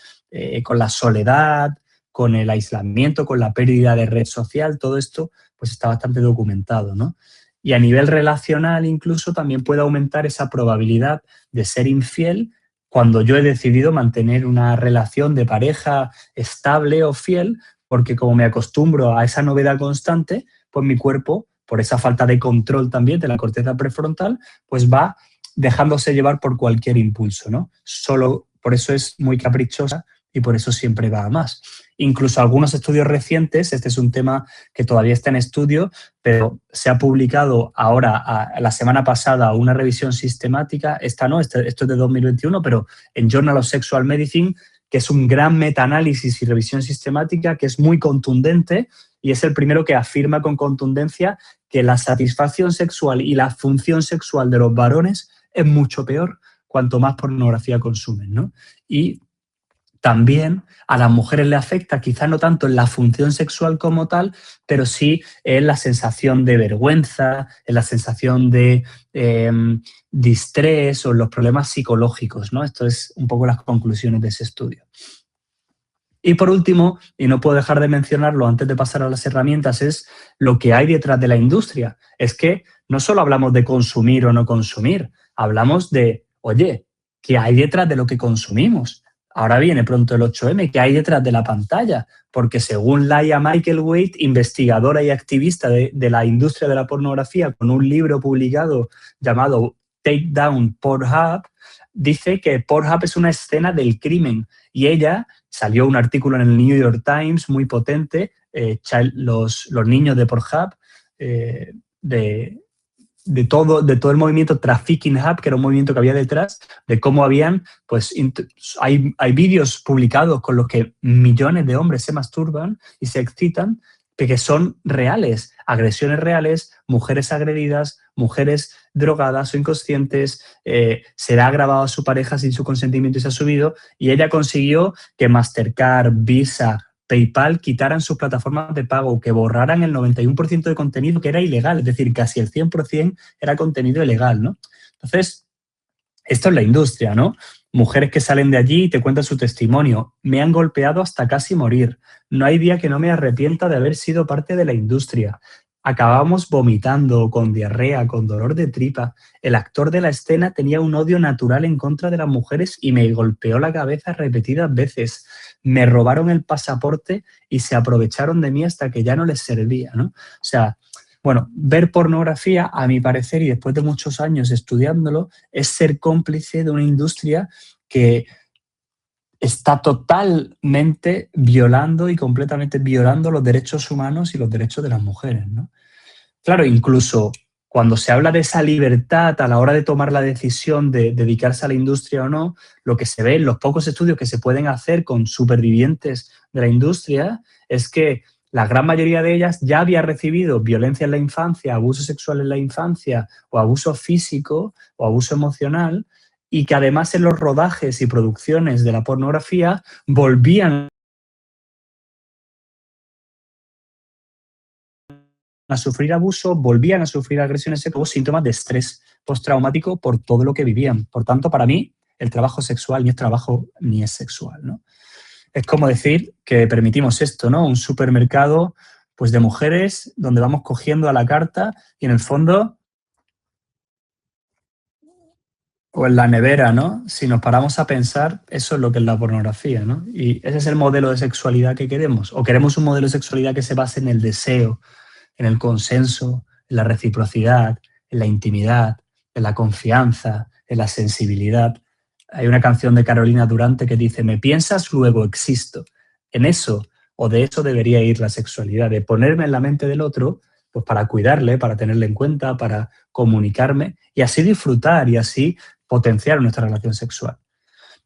S2: con la soledad, con el aislamiento, con la pérdida de red social, todo esto pues está bastante documentado, ¿no? Y a nivel relacional incluso también puede aumentar esa probabilidad de ser infiel cuando yo he decidido mantener una relación de pareja estable o fiel, porque como me acostumbro a esa novedad constante, pues mi cuerpo, por esa falta de control también de la corteza prefrontal, pues va dejándose llevar por cualquier impulso, ¿no? Solo por eso es muy caprichosa y por eso siempre va a más. Incluso algunos estudios recientes, este es un tema que todavía está en estudio, pero se ha publicado ahora, la semana pasada, una revisión sistemática, esto es de 2021, pero en Journal of Sexual Medicine, que es un gran metaanálisis y revisión sistemática que es muy contundente y es el primero que afirma con contundencia que la satisfacción sexual y la función sexual de los varones es mucho peor cuanto más pornografía consumen, ¿no? Y también a las mujeres le afecta, quizá no tanto en la función sexual como tal, pero sí en la sensación de vergüenza, en la sensación de distrés o en los problemas psicológicos, ¿no? Esto es un poco las conclusiones de ese estudio. Y por último, y no puedo dejar de mencionarlo antes de pasar a las herramientas, es lo que hay detrás de la industria. Es que no solo hablamos de consumir o no consumir, hablamos de, oye, ¿qué hay detrás de lo que consumimos? Ahora viene pronto el 8M, ¿qué hay detrás de la pantalla? Porque según Laia Michael-Waite, investigadora y activista de la industria de la pornografía, con un libro publicado llamado Take Down Pornhub, dice que Pornhub es una escena del crimen y ella salió un artículo en el New York Times muy potente, los niños de Pornhub, de todo el movimiento Trafficking Hub, que era un movimiento que había detrás, de cómo habían, pues hay vídeos publicados con los que millones de hombres se masturban y se excitan, que son reales, agresiones reales, mujeres agredidas, mujeres drogadas o inconscientes, se le ha grabado a su pareja sin su consentimiento y se ha subido, y ella consiguió que Mastercard, Visa, PayPal quitaran sus plataformas de pago, que borraran el 91% de contenido que era ilegal, es decir, casi el 100% era contenido ilegal, ¿no? Entonces, esto es la industria, ¿no? Mujeres que salen de allí y te cuentan su testimonio. Me han golpeado hasta casi morir. No hay día que no me arrepienta de haber sido parte de la industria. Acabamos vomitando, con diarrea, con dolor de tripa. El actor de la escena tenía un odio natural en contra de las mujeres y me golpeó la cabeza repetidas veces. Me robaron el pasaporte y se aprovecharon de mí hasta que ya no les servía, ¿no? O sea, bueno, ver pornografía, a mi parecer, y después de muchos años estudiándolo, es ser cómplice de una industria que está totalmente violando y completamente violando los derechos humanos y los derechos de las mujeres, ¿no? Claro, incluso cuando se habla de esa libertad a la hora de tomar la decisión de dedicarse a la industria o no, lo que se ve en los pocos estudios que se pueden hacer con supervivientes de la industria es que la gran mayoría de ellas ya había recibido violencia en la infancia, abuso sexual en la infancia o abuso físico o abuso emocional, y que además en los rodajes y producciones de la pornografía volvían a sufrir abuso, volvían a sufrir agresiones sexuales o síntomas de estrés postraumático por todo lo que vivían. Por tanto, para mí, el trabajo sexual ni es trabajo ni es sexual, ¿no? Es como decir que permitimos esto, ¿no? Un supermercado pues de mujeres donde vamos cogiendo a la carta y en el fondo, o en la nevera, ¿no? Si nos paramos a pensar, eso es lo que es la pornografía, ¿no? Y ese es el modelo de sexualidad que queremos. O queremos un modelo de sexualidad que se base en el deseo, en el consenso, en la reciprocidad, en la intimidad, en la confianza, en la sensibilidad. Hay una canción de Carolina Durante que dice, me piensas, luego existo. En eso, o de eso debería ir la sexualidad, de ponerme en la mente del otro, pues para cuidarle, para tenerle en cuenta, para comunicarme y así disfrutar y así potenciar nuestra relación sexual.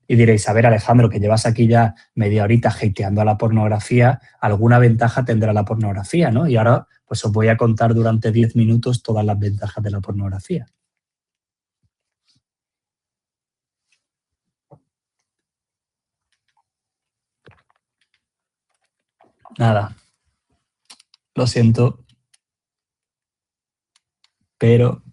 S2: Y diréis, a ver, Alejandro, que llevas aquí ya media horita hateando a la pornografía, alguna ventaja tendrá la pornografía, ¿no? Y ahora pues os voy a contar durante 10 minutos todas las ventajas de la pornografía. Nada, lo siento, pero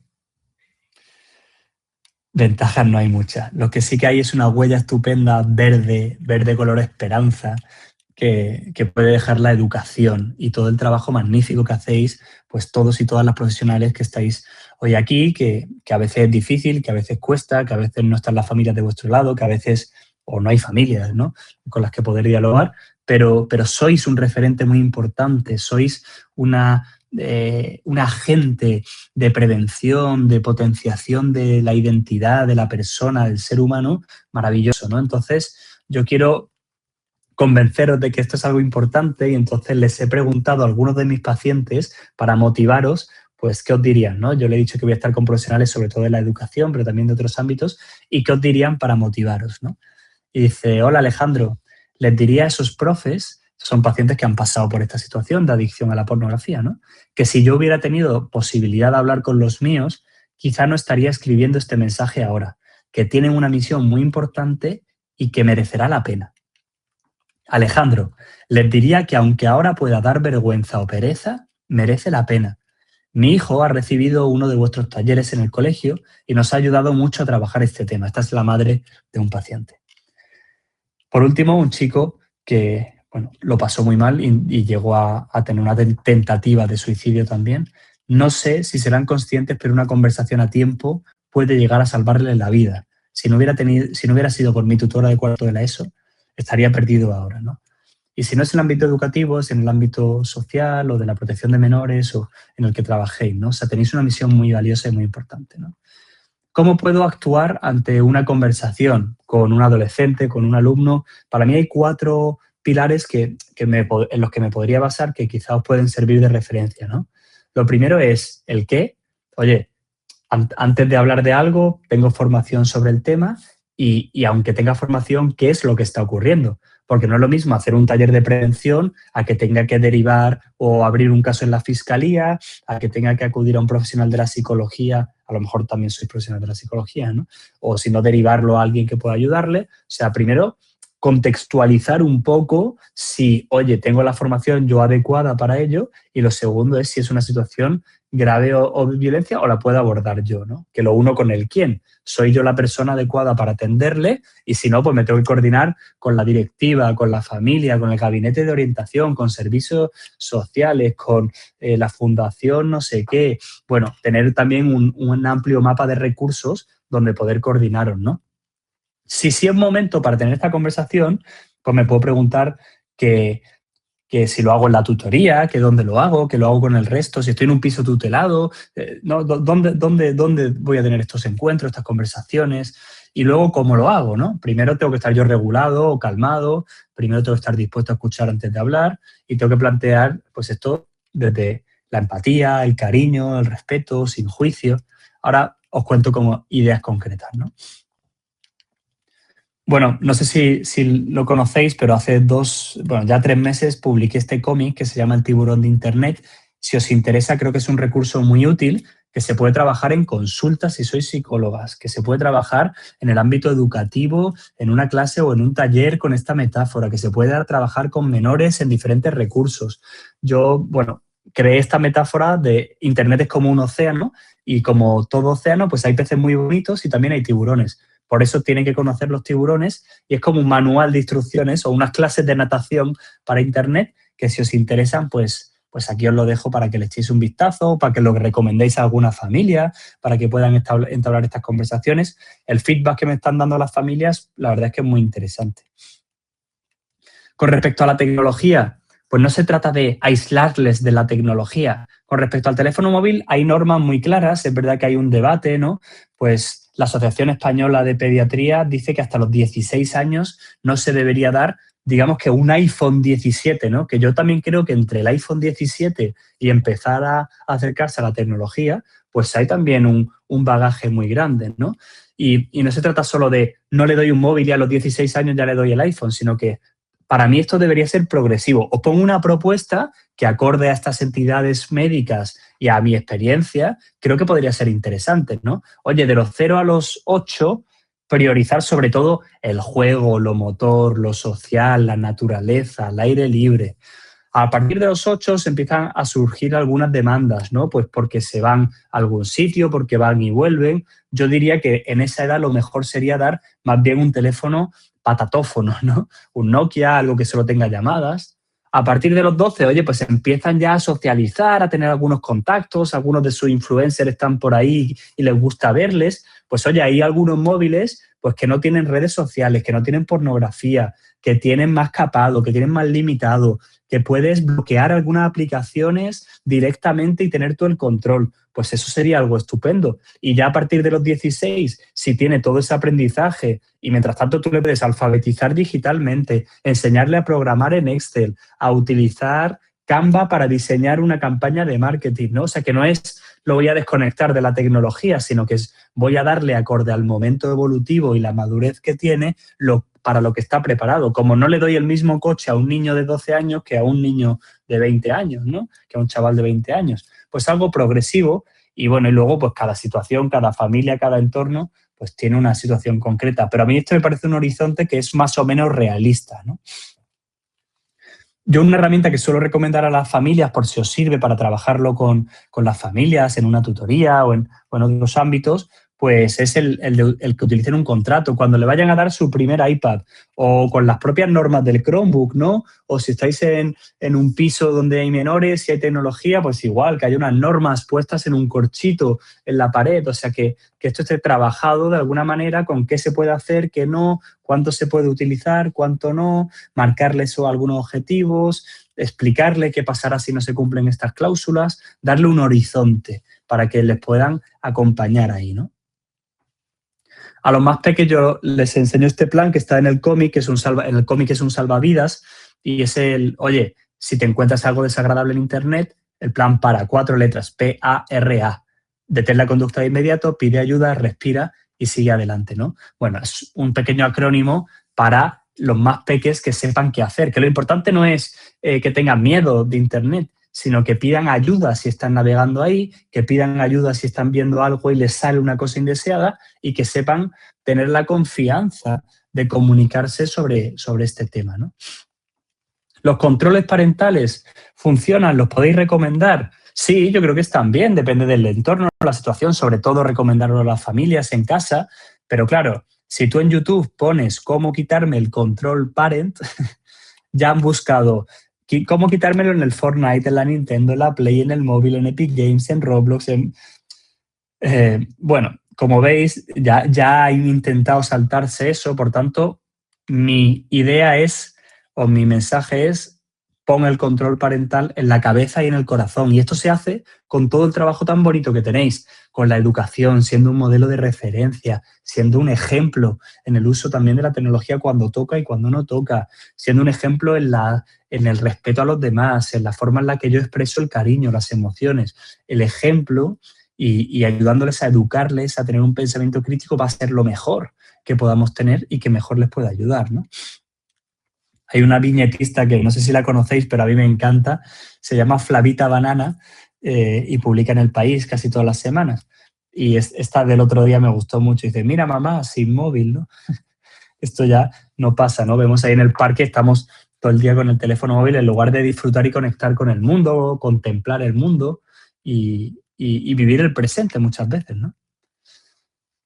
S2: ventajas no hay muchas. Lo que sí que hay es una huella estupenda verde, verde color esperanza, que puede dejar la educación y todo el trabajo magnífico que hacéis, pues todos y todas las profesionales que estáis hoy aquí, que a veces es difícil, que a veces cuesta, que a veces no están las familias de vuestro lado, que a veces o no hay familias, ¿no?, con las que poder dialogar, pero sois un referente muy importante, sois un agente de prevención, de potenciación de la identidad de la persona, del ser humano, maravilloso, ¿no? Entonces, yo quiero convenceros de que esto es algo importante y entonces les he preguntado a algunos de mis pacientes para motivaros, pues, ¿qué os dirían, no? Yo le he dicho que voy a estar con profesionales sobre todo de la educación, pero también de otros ámbitos, y ¿qué os dirían para motivaros, no? Y dice, hola Alejandro, les diría a esos profes, son pacientes que han pasado por esta situación de adicción a la pornografía, ¿no?, que si yo hubiera tenido posibilidad de hablar con los míos, quizá no estaría escribiendo este mensaje ahora, que tienen una misión muy importante y que merecerá la pena. Alejandro, les diría que aunque ahora pueda dar vergüenza o pereza, merece la pena. Mi hijo ha recibido uno de vuestros talleres en el colegio y nos ha ayudado mucho a trabajar este tema. Esta es la madre de un paciente. Por último, un chico que, bueno, lo pasó muy mal y llegó a tener una tentativa de suicidio también. No sé si serán conscientes, pero una conversación a tiempo puede llegar a salvarle la vida. Si no hubiera sido por mi tutora de cuarto de la ESO, estaría perdido ahora, ¿no? Y si no es en el ámbito educativo, es en el ámbito social o de la protección de menores o en el que trabajéis, ¿no? O sea, tenéis una misión muy valiosa y muy importante, ¿no? ¿Cómo puedo actuar ante una conversación con un adolescente, con un alumno? Para mí hay 4 pilares en los que me podría basar que quizá os pueden servir de referencia, ¿no? Lo primero es el qué. Oye, antes de hablar de algo, tengo formación sobre el tema y aunque tenga formación, ¿qué es lo que está ocurriendo? Porque no es lo mismo hacer un taller de prevención a que tenga que derivar o abrir un caso en la fiscalía, a que tenga que acudir a un profesional de la psicología, a lo mejor también sois profesional de la psicología, ¿no? O si no, derivarlo a alguien que pueda ayudarle. O sea, primero, contextualizar un poco si, oye, tengo la formación yo adecuada para ello, y lo segundo es si es una situación grave o de violencia o la puedo abordar yo, ¿no? Que lo uno con el quién. ¿Soy yo la persona adecuada para atenderle? Y si no, pues me tengo que coordinar con la directiva, con la familia, con el gabinete de orientación, con servicios sociales, con la fundación no sé qué. Bueno, tener también un amplio mapa de recursos donde poder coordinaros, ¿no? Si sí es momento para tener esta conversación, pues me puedo preguntar que si lo hago en la tutoría, que dónde lo hago, que lo hago con el resto, si estoy en un piso tutelado, ¿no? ¿Dónde voy a tener estos encuentros, estas conversaciones? Y luego, ¿cómo lo hago, no? Primero tengo que estar yo regulado o calmado, primero tengo que estar dispuesto a escuchar antes de hablar y tengo que plantear, pues esto desde la empatía, el cariño, el respeto, sin juicio. Ahora os cuento como ideas concretas, ¿no? Bueno, no sé si lo conocéis, pero hace ya 3 meses publiqué este cómic que se llama El tiburón de Internet. Si os interesa, creo que es un recurso muy útil que se puede trabajar en consultas si sois psicólogas, que se puede trabajar en el ámbito educativo, en una clase o en un taller con esta metáfora, que se puede trabajar con menores en diferentes recursos. Yo, bueno, creé esta metáfora de Internet es como un océano y como todo océano, pues hay peces muy bonitos y también hay tiburones. Por eso tienen que conocer los tiburones y es como un manual de instrucciones o unas clases de natación para Internet que si os interesan, pues aquí os lo dejo para que le echéis un vistazo, para que lo recomendéis a alguna familia, para que puedan entablar estas conversaciones. El feedback que me están dando las familias, la verdad es que es muy interesante. Con respecto a la tecnología, pues no se trata de aislarles de la tecnología. Con respecto al teléfono móvil hay normas muy claras, es verdad que hay un debate, ¿no? Pues la Asociación Española de Pediatría dice que hasta los 16 años no se debería dar, digamos que un iPhone 17, ¿no? Que yo también creo que entre el iPhone 17 y empezar a acercarse a la tecnología, pues hay también un bagaje muy grande, ¿no? Y no se trata solo de no le doy un móvil y a los 16 años ya le doy el iPhone, sino que para mí esto debería ser progresivo. Os pongo una propuesta que acorde a estas entidades médicas y a mi experiencia, creo que podría ser interesante, ¿no? Oye, de los 0 a los 8, priorizar sobre todo el juego, lo motor, lo social, la naturaleza, el aire libre. A partir de los 8 se empiezan a surgir algunas demandas, ¿no? Pues porque se van a algún sitio, porque van y vuelven. Yo diría que en esa edad lo mejor sería dar más bien un teléfono patatófono, ¿no? Un Nokia, algo que solo tenga llamadas. A partir de los 12, oye, pues empiezan ya a socializar, a tener algunos contactos, algunos de sus influencers están por ahí y les gusta verles. Pues oye, hay algunos móviles pues que no tienen redes sociales, que no tienen pornografía, que tienen más capado, que tienen más limitado, que puedes bloquear algunas aplicaciones directamente y tener todo el control. Pues eso sería algo estupendo. Y ya a partir de los 16, si tiene todo ese aprendizaje y mientras tanto tú le puedes alfabetizar digitalmente, enseñarle a programar en Excel, a utilizar Canva para diseñar una campaña de marketing, ¿no? O sea, que no es lo voy a desconectar de la tecnología, sino que es voy a darle acorde al momento evolutivo y la madurez que tiene para lo que está preparado. Como no le doy el mismo coche a un niño de 12 años que a un niño de 20 años, ¿no? Que a un chaval de 20 años. Pues algo progresivo y bueno, y luego pues cada situación, cada familia, cada entorno, pues tiene una situación concreta. Pero a mí esto me parece un horizonte que es más o menos realista, ¿no? Yo una herramienta que suelo recomendar a las familias por si os sirve para trabajarlo con las familias en una tutoría o en otros ámbitos, pues es el que utilicen un contrato. Cuando le vayan a dar su primer iPad o con las propias normas del Chromebook, ¿no? O si estáis en un piso donde hay menores y hay tecnología, pues igual, que haya unas normas puestas en un corchito en la pared. O sea, que esto esté trabajado de alguna manera con qué se puede hacer, qué no, cuánto se puede utilizar, cuánto no, marcarle eso a algunos objetivos, explicarle qué pasará si no se cumplen estas cláusulas, darle un horizonte para que les puedan acompañar ahí, ¿no? A los más pequeños les enseño este plan que está en el cómic, que es un salvavidas, y es oye, si te encuentras algo desagradable en Internet, el plan para 4 letras, PARA. Detén la conducta de inmediato, pide ayuda, respira y sigue adelante, ¿no? Bueno, es un pequeño acrónimo para los más peques que sepan qué hacer, que lo importante no es que tengan miedo de Internet, sino que pidan ayuda si están navegando ahí, que pidan ayuda si están viendo algo y les sale una cosa indeseada y que sepan tener la confianza de comunicarse sobre este tema, ¿no? ¿Los controles parentales funcionan? ¿Los podéis recomendar? Sí, yo creo que están bien, depende del entorno, la situación, sobre todo recomendarlo a las familias en casa, pero claro, si tú en YouTube pones cómo quitarme el control parent, ya han buscado cómo quitármelo en el Fortnite, en la Nintendo, en la Play, en el móvil, en Epic Games, en Roblox. Bueno, como veis, ya han intentado saltarse eso, por tanto, mi idea es, o mi mensaje es, pon el control parental en la cabeza y en el corazón. Y esto se hace con todo el trabajo tan bonito que tenéis, con la educación, siendo un modelo de referencia, siendo un ejemplo en el uso también de la tecnología cuando toca y cuando no toca, siendo un ejemplo en el respeto a los demás, en la forma en la que yo expreso el cariño, las emociones. El ejemplo y ayudándoles a educarles, a tener un pensamiento crítico, va a ser lo mejor que podamos tener y que mejor les pueda ayudar, ¿no? Hay una viñetista que no sé si la conocéis, pero a mí me encanta, se llama Flavita Banana y publica en El País casi todas las semanas. Y esta del otro día me gustó mucho. Dice, mira mamá, sin móvil, ¿no? Esto ya no pasa, ¿no? Vemos ahí en el parque, estamos todo el día con el teléfono móvil en lugar de disfrutar y conectar con el mundo, contemplar el mundo y vivir el presente muchas veces, ¿no?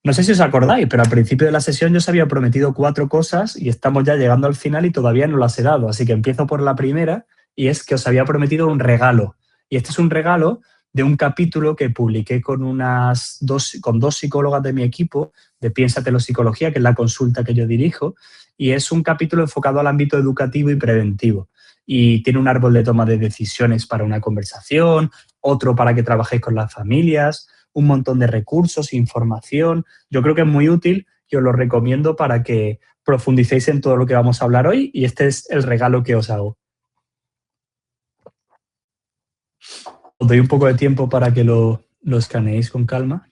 S2: No sé si os acordáis, pero al principio de la sesión yo os había prometido 4 cosas y estamos ya llegando al final y todavía no las he dado. Así que empiezo por la primera y es que os había prometido un regalo. Y este es un regalo de un capítulo que publiqué con 2 psicólogas de mi equipo, de Piénsatelo Psicología, que es la consulta que yo dirijo, y es un capítulo enfocado al ámbito educativo y preventivo. Y tiene un árbol de toma de decisiones para una conversación, otro para que trabajéis con las familias, un montón de recursos, información. Yo creo que es muy útil y os lo recomiendo para que profundicéis en todo lo que vamos a hablar hoy y este es el regalo que os hago. Os doy un poco de tiempo para que lo escaneéis con calma.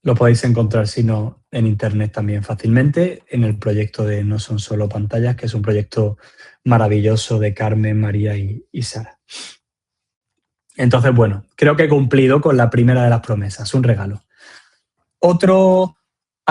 S2: Lo podéis encontrar, si no, en internet también fácilmente, en el proyecto de No Son Solo Pantallas, que es un proyecto maravilloso de Carmen, María y Sara. Entonces, bueno, creo que he cumplido con la primera de las promesas, un regalo. Otro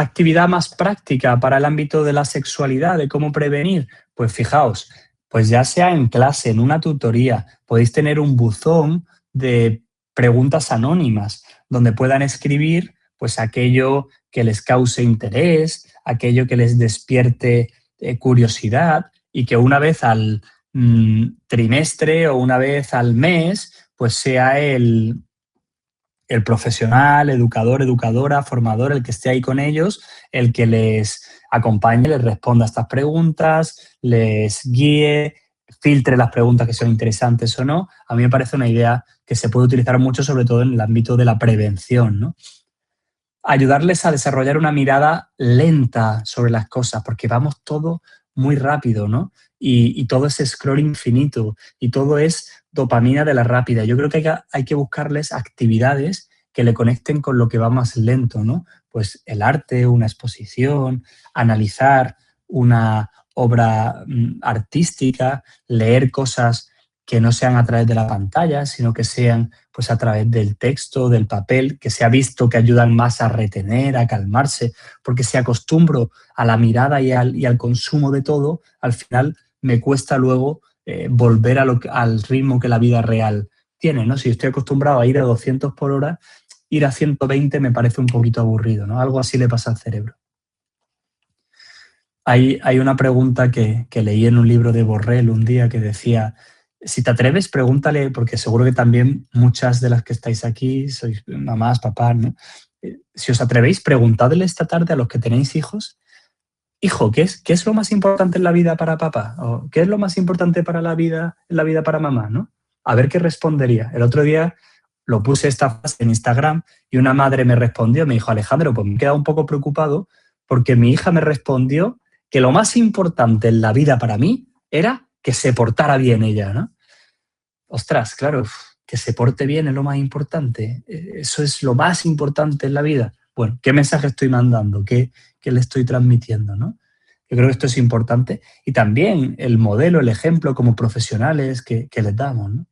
S2: actividad más práctica para el ámbito de la sexualidad, de cómo prevenir, pues fijaos, pues ya sea en clase, en una tutoría, podéis tener un buzón de preguntas anónimas donde puedan escribir pues aquello que les cause interés, aquello que les despierte curiosidad, y que una vez al trimestre o una vez al mes pues sea el profesional, educador, educadora, formador, el que esté ahí con ellos, el que les acompañe, les responda a estas preguntas, les guíe, filtre las preguntas que son interesantes o no. A mí me parece una idea que se puede utilizar mucho, sobre todo en el ámbito de la prevención, ¿no? Ayudarles a desarrollar una mirada lenta sobre las cosas, porque vamos todo muy rápido, ¿no? Y todo es scroll infinito y todo es dopamina de la rápida. Yo creo que hay que buscarles actividades que le conecten con lo que va más lento, ¿no? Pues el arte, una exposición, analizar una obra artística, leer cosas que no sean a través de la pantalla, sino que sean pues a través del texto, del papel, que se ha visto que ayudan más a retener, a calmarse, porque si acostumbro a la mirada y al consumo de todo, al final me cuesta luego volver al ritmo que la vida real tiene, ¿no? Si estoy acostumbrado a ir a 200 por hora, ir a 120 me parece un poquito aburrido, ¿no? Algo así le pasa al cerebro. Hay una pregunta que leí en un libro de Borrell un día que decía: si te atreves, pregúntale, porque seguro que también muchas de las que estáis aquí sois mamás, papás, ¿no? Si os atrevéis, preguntadle esta tarde a los que tenéis hijos: hijo, ¿qué es lo más importante en la vida para papá? ¿O qué es lo más importante para en la vida para mamá, ¿no? A ver qué respondería. El otro día lo puse esta frase en Instagram y una madre me respondió, me dijo: Alejandro, pues me he quedado un poco preocupado porque mi hija me respondió que lo más importante en la vida para mí era que se portara bien ella, ¿no? Ostras, claro, que se porte bien es lo más importante. Eso es lo más importante en la vida. Bueno, ¿qué mensaje estoy mandando? ¿Qué le estoy transmitiendo, ¿no? Yo creo que esto es importante. Y también el modelo, el ejemplo como profesionales que les damos, ¿no?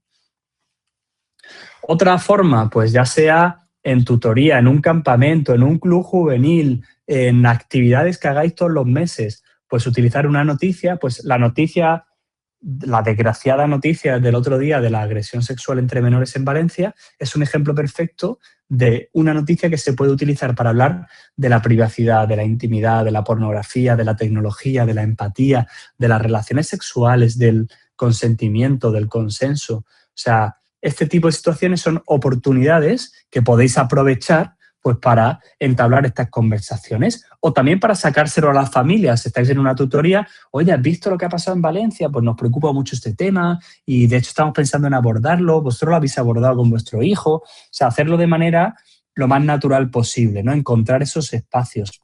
S2: Otra forma, pues ya sea en tutoría, en un campamento, en un club juvenil, en actividades que hagáis todos los meses, pues utilizar una noticia, pues la desgraciada noticia del otro día de la agresión sexual entre menores en Valencia es un ejemplo perfecto de una noticia que se puede utilizar para hablar de la privacidad, de la intimidad, de la pornografía, de la tecnología, de la empatía, de las relaciones sexuales, del consentimiento, del consenso. O sea, este tipo de situaciones son oportunidades que podéis aprovechar pues para entablar estas conversaciones, o también para sacárselo a las familias. Si estáis en una tutoría: oye, ¿has visto lo que ha pasado en Valencia? Pues nos preocupa mucho este tema y de hecho estamos pensando en abordarlo. ¿Vosotros lo habéis abordado con vuestro hijo? O sea, hacerlo de manera lo más natural posible, ¿no? Encontrar esos espacios.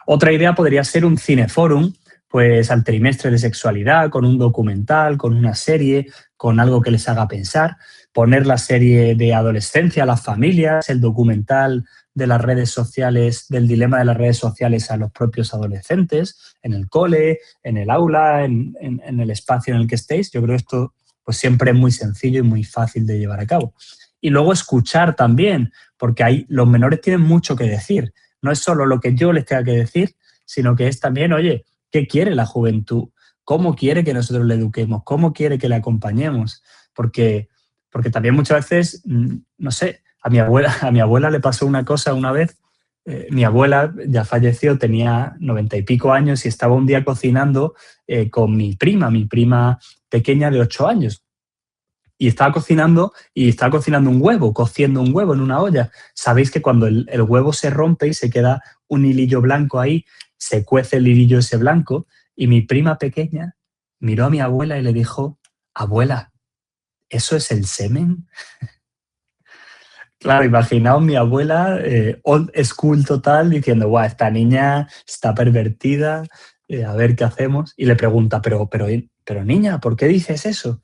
S2: Otra idea podría ser un cineforum, pues al trimestre de sexualidad, con un documental, con una serie, con algo que les haga pensar. Poner la serie de adolescencia a las familias, el documental de las redes sociales, del dilema de las redes sociales a los propios adolescentes, en el cole, en el aula, en el espacio en el que estéis. Yo creo que esto pues siempre es muy sencillo y muy fácil de llevar a cabo. Y luego escuchar también, porque los menores tienen mucho que decir. No es solo lo que yo les tenga que decir, sino que es también, oye, ¿qué quiere la juventud? ¿Cómo quiere que nosotros le eduquemos? ¿Cómo quiere que le acompañemos? Porque también muchas veces, no sé, a mi abuela le pasó una cosa una vez. Mi abuela ya falleció, tenía 90 y pico años y estaba un día cocinando con mi prima pequeña de 8 años. Y estaba cocinando un huevo, cociendo un huevo en una olla. Sabéis que cuando el huevo se rompe y se queda un hilillo blanco ahí, se cuece el hilillo ese blanco, y mi prima pequeña miró a mi abuela y le dijo: abuela, ¿eso es el semen? Claro, imaginaos mi abuela, old school total, diciendo: guau, esta niña está pervertida, a ver qué hacemos. Y le pregunta: pero niña, ¿por qué dices eso?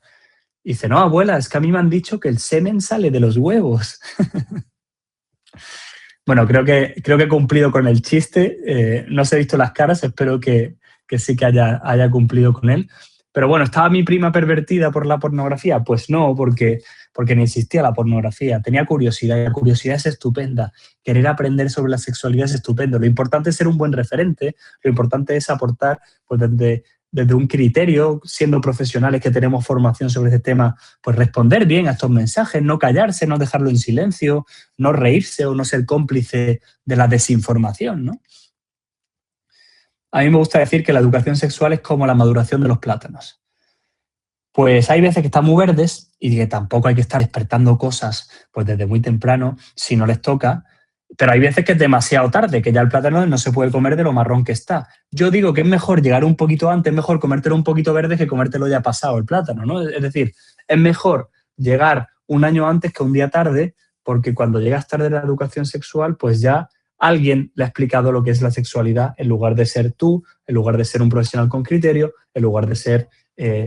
S2: Y dice: no, abuela, es que a mí me han dicho que el semen sale de los huevos. Bueno, creo que he cumplido con el chiste. No os he visto las caras, espero que sí que haya cumplido con él. Pero bueno, ¿estaba mi prima pervertida por la pornografía? Pues no, porque porque ni existía la pornografía. Tenía curiosidad y la curiosidad es estupenda. Querer aprender sobre la sexualidad es estupendo. Lo importante es ser un buen referente, lo importante es aportar pues, desde un criterio, siendo profesionales que tenemos formación sobre este tema, pues responder bien a estos mensajes, no callarse, no dejarlo en silencio, no reírse o no ser cómplice de la desinformación, ¿no? A mí me gusta decir que la educación sexual es como la maduración de los plátanos. Pues hay veces que están muy verdes y que tampoco hay que estar despertando cosas pues desde muy temprano si no les toca, pero hay veces que es demasiado tarde, que ya el plátano no se puede comer de lo marrón que está. Yo digo que es mejor llegar un poquito antes, es mejor comértelo un poquito verde que comértelo ya pasado el plátano, ¿no? Es decir, es mejor llegar un año antes que un día tarde, porque cuando llegas tarde a la educación sexual, pues ya alguien le ha explicado lo que es la sexualidad en lugar de ser tú, en lugar de ser un profesional con criterio, en lugar de ser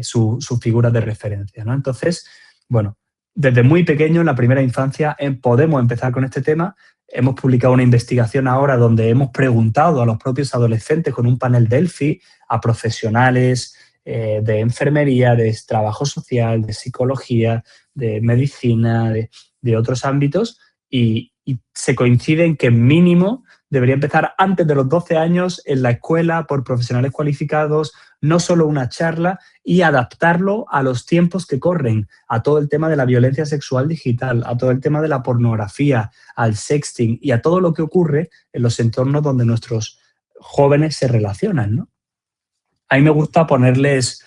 S2: su figura de referencia, ¿no? Entonces, bueno, desde muy pequeño, en la primera infancia, podemos empezar con este tema. Hemos publicado una investigación ahora donde hemos preguntado a los propios adolescentes con un panel Delphi, a profesionales de enfermería, de trabajo social, de psicología, de medicina, de otros ámbitos, y se coincide en que mínimo debería empezar antes de los 12 años en la escuela por profesionales cualificados, no solo una charla, y adaptarlo a los tiempos que corren, a todo el tema de la violencia sexual digital, a todo el tema de la pornografía, al sexting y a todo lo que ocurre en los entornos donde nuestros jóvenes se relacionan, ¿no? A mí me gusta ponerles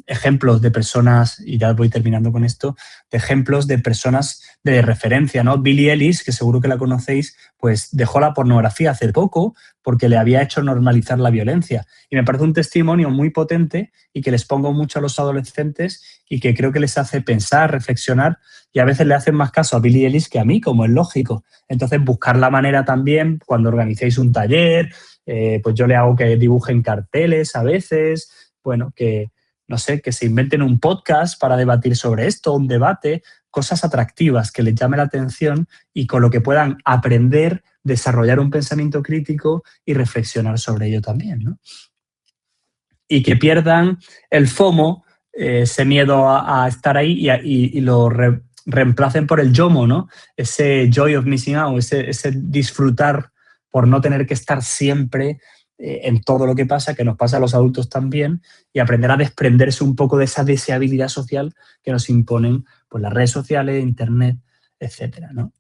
S2: ejemplos de personas, y ya voy terminando con esto, de ejemplos de personas de referencia, ¿no? Billie Eilish, que seguro que la conocéis, pues dejó la pornografía hace poco porque le había hecho normalizar la violencia. Y me parece un testimonio muy potente y que les pongo mucho a los adolescentes y que creo que les hace pensar, reflexionar, y a veces le hacen más caso a Billie Eilish que a mí, como es lógico. Entonces, buscar la manera también, cuando organicéis un taller, pues yo le hago que dibujen carteles a veces, bueno, que no sé, que se inventen un podcast para debatir sobre esto, un debate, cosas atractivas que les llame la atención y con lo que puedan aprender, desarrollar un pensamiento crítico y reflexionar sobre ello también, ¿no? Y que pierdan el FOMO, ese miedo a estar ahí y lo reemplacen por el YOMO, ¿no? Ese joy of missing out, ese disfrutar por no tener que estar siempre en todo lo que pasa, que nos pasa a los adultos también, y aprender a desprenderse un poco de esa deseabilidad social que nos imponen pues, las redes sociales, internet, etcétera, ¿no?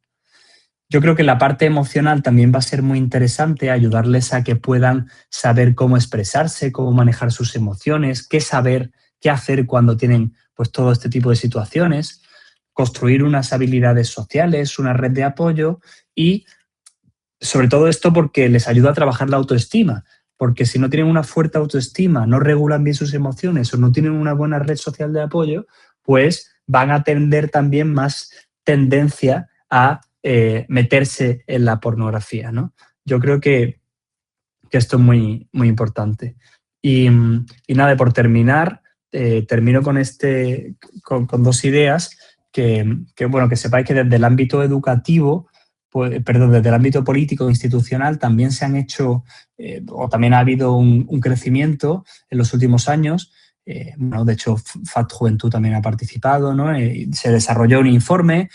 S2: Yo creo que la parte emocional también va a ser muy interesante, ayudarles a que puedan saber cómo expresarse, cómo manejar sus emociones, qué saber, qué hacer cuando tienen pues, todo este tipo de situaciones, construir unas habilidades sociales, una red de apoyo y sobre todo esto porque les ayuda a trabajar la autoestima, porque si no tienen una fuerte autoestima, no regulan bien sus emociones o no tienen una buena red social de apoyo, pues van a tener también más tendencia a meterse en la pornografía, ¿no? Yo creo que esto es muy, muy importante. Y nada, por terminar, termino con dos ideas bueno, que sepáis que desde el ámbito educativo, desde el ámbito político e institucional también se han hecho, o también ha habido un crecimiento en los últimos años. Bueno, de hecho, FAT Juventud también ha participado, ¿no? Se desarrolló un informe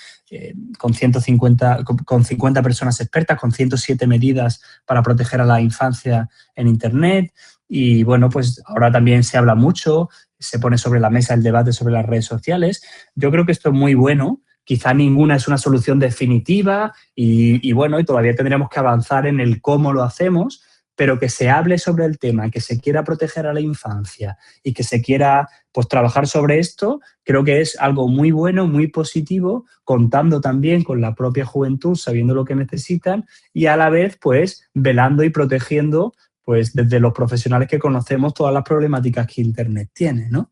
S2: con 50 personas expertas, con 107 medidas para proteger a la infancia en Internet. Y bueno, pues ahora también se habla mucho, se pone sobre la mesa el debate sobre las redes sociales. Yo creo que esto es muy bueno. Quizá ninguna es una solución definitiva y bueno, y todavía tendremos que avanzar en el cómo lo hacemos, pero que se hable sobre el tema, que se quiera proteger a la infancia y que se quiera pues, trabajar sobre esto, creo que es algo muy bueno, muy positivo, contando también con la propia juventud, sabiendo lo que necesitan y a la vez pues velando y protegiendo pues desde los profesionales que conocemos todas las problemáticas que Internet tiene, ¿no?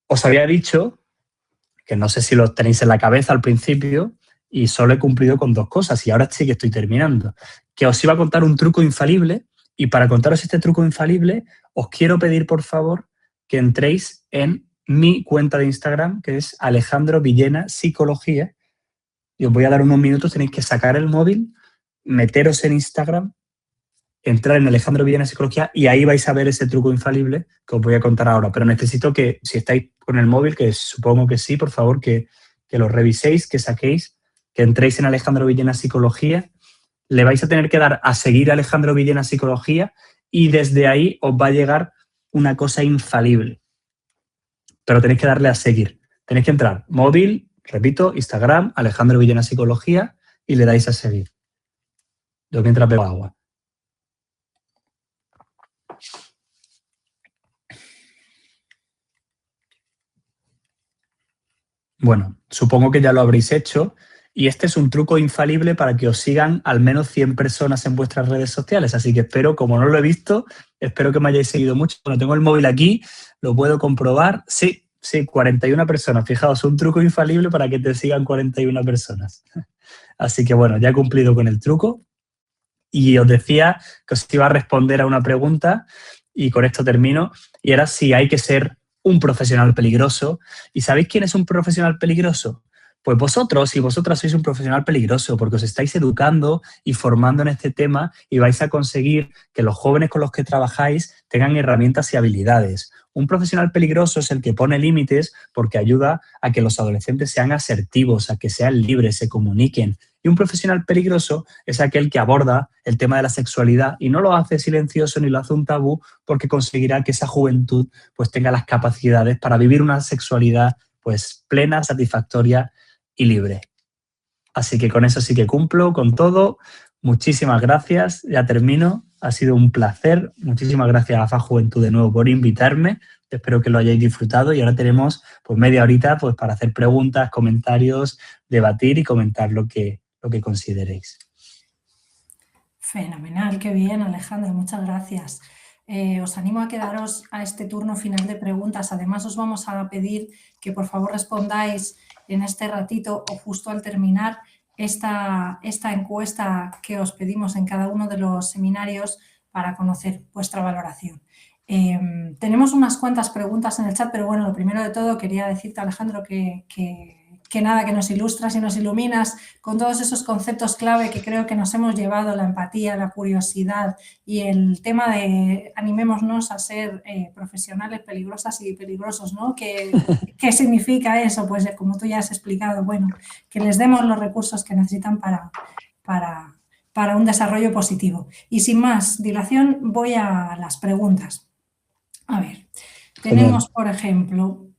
S2: Os había dicho, que no sé si lo tenéis en la cabeza al principio, y solo he cumplido con dos cosas y ahora sí que estoy terminando, que os iba a contar un truco infalible y para contaros este truco infalible os quiero pedir por favor que entréis en mi cuenta de Instagram, que es Alejandro Villena Psicología, y os voy a dar unos minutos, tenéis que sacar el móvil, meteros en Instagram, entrar en Alejandro Villena Psicología y ahí vais a ver ese truco infalible que os voy a contar ahora, pero necesito que si estáis con el móvil, que supongo que sí, por favor que que lo reviséis, que saquéis, que entréis en Alejandro Villena Psicología, le vais a tener que dar a seguir a Alejandro Villena Psicología y desde ahí os va a llegar una cosa infalible. Pero tenéis que darle a seguir. Tenéis que entrar móvil, repito, Instagram, Alejandro Villena Psicología y le dais a seguir. Yo mientras bebo agua. Bueno, supongo que ya lo habréis hecho y este es un truco infalible para que os sigan al menos 100 personas en vuestras redes sociales. Así que espero, como no lo he visto, espero que me hayáis seguido mucho. Bueno, tengo el móvil aquí, lo puedo comprobar. Sí, 41 personas. Fijaos, un truco infalible para que te sigan 41 personas. Así que bueno, ya he cumplido con el truco y os decía que os iba a responder a una pregunta y con esto termino, y era si hay que ser un profesional peligroso. ¿Y sabéis quién es un profesional peligroso? Pues vosotros y vosotras sois un profesional peligroso porque os estáis educando y formando en este tema y vais a conseguir que los jóvenes con los que trabajáis tengan herramientas y habilidades. Un profesional peligroso es el que pone límites porque ayuda a que los adolescentes sean asertivos, a que sean libres, se comuniquen. Y un profesional peligroso es aquel que aborda el tema de la sexualidad y no lo hace silencioso ni lo hace un tabú porque conseguirá que esa juventud pues tenga las capacidades para vivir una sexualidad pues plena, satisfactoria y libre. Así que con eso sí que cumplo con todo. Muchísimas gracias. Ya termino. Ha sido un placer. Muchísimas gracias a FA Juventud de nuevo por invitarme. Espero que lo hayáis disfrutado y ahora tenemos pues media horita pues para hacer preguntas, comentarios, debatir y comentar lo que consideréis.
S1: Fenomenal, qué bien, Alejandro, muchas gracias. Os animo a quedaros a este turno final de preguntas. Además, os vamos a pedir que por favor respondáis en este ratito o justo al terminar esta encuesta que os pedimos en cada uno de los seminarios para conocer vuestra valoración. Tenemos unas cuantas preguntas en el chat, pero bueno, lo primero de todo quería decirte, Alejandro, que nada, que nos ilustras y nos iluminas con todos esos conceptos clave que creo que nos hemos llevado, la empatía, la curiosidad y el tema de animémonos a ser profesionales peligrosas y peligrosos, ¿no? ¿Qué significa eso? Pues como tú ya has explicado, bueno, que les demos los recursos que necesitan para un desarrollo positivo. Y sin más dilación, voy a las preguntas. A ver, tenemos, por ejemplo,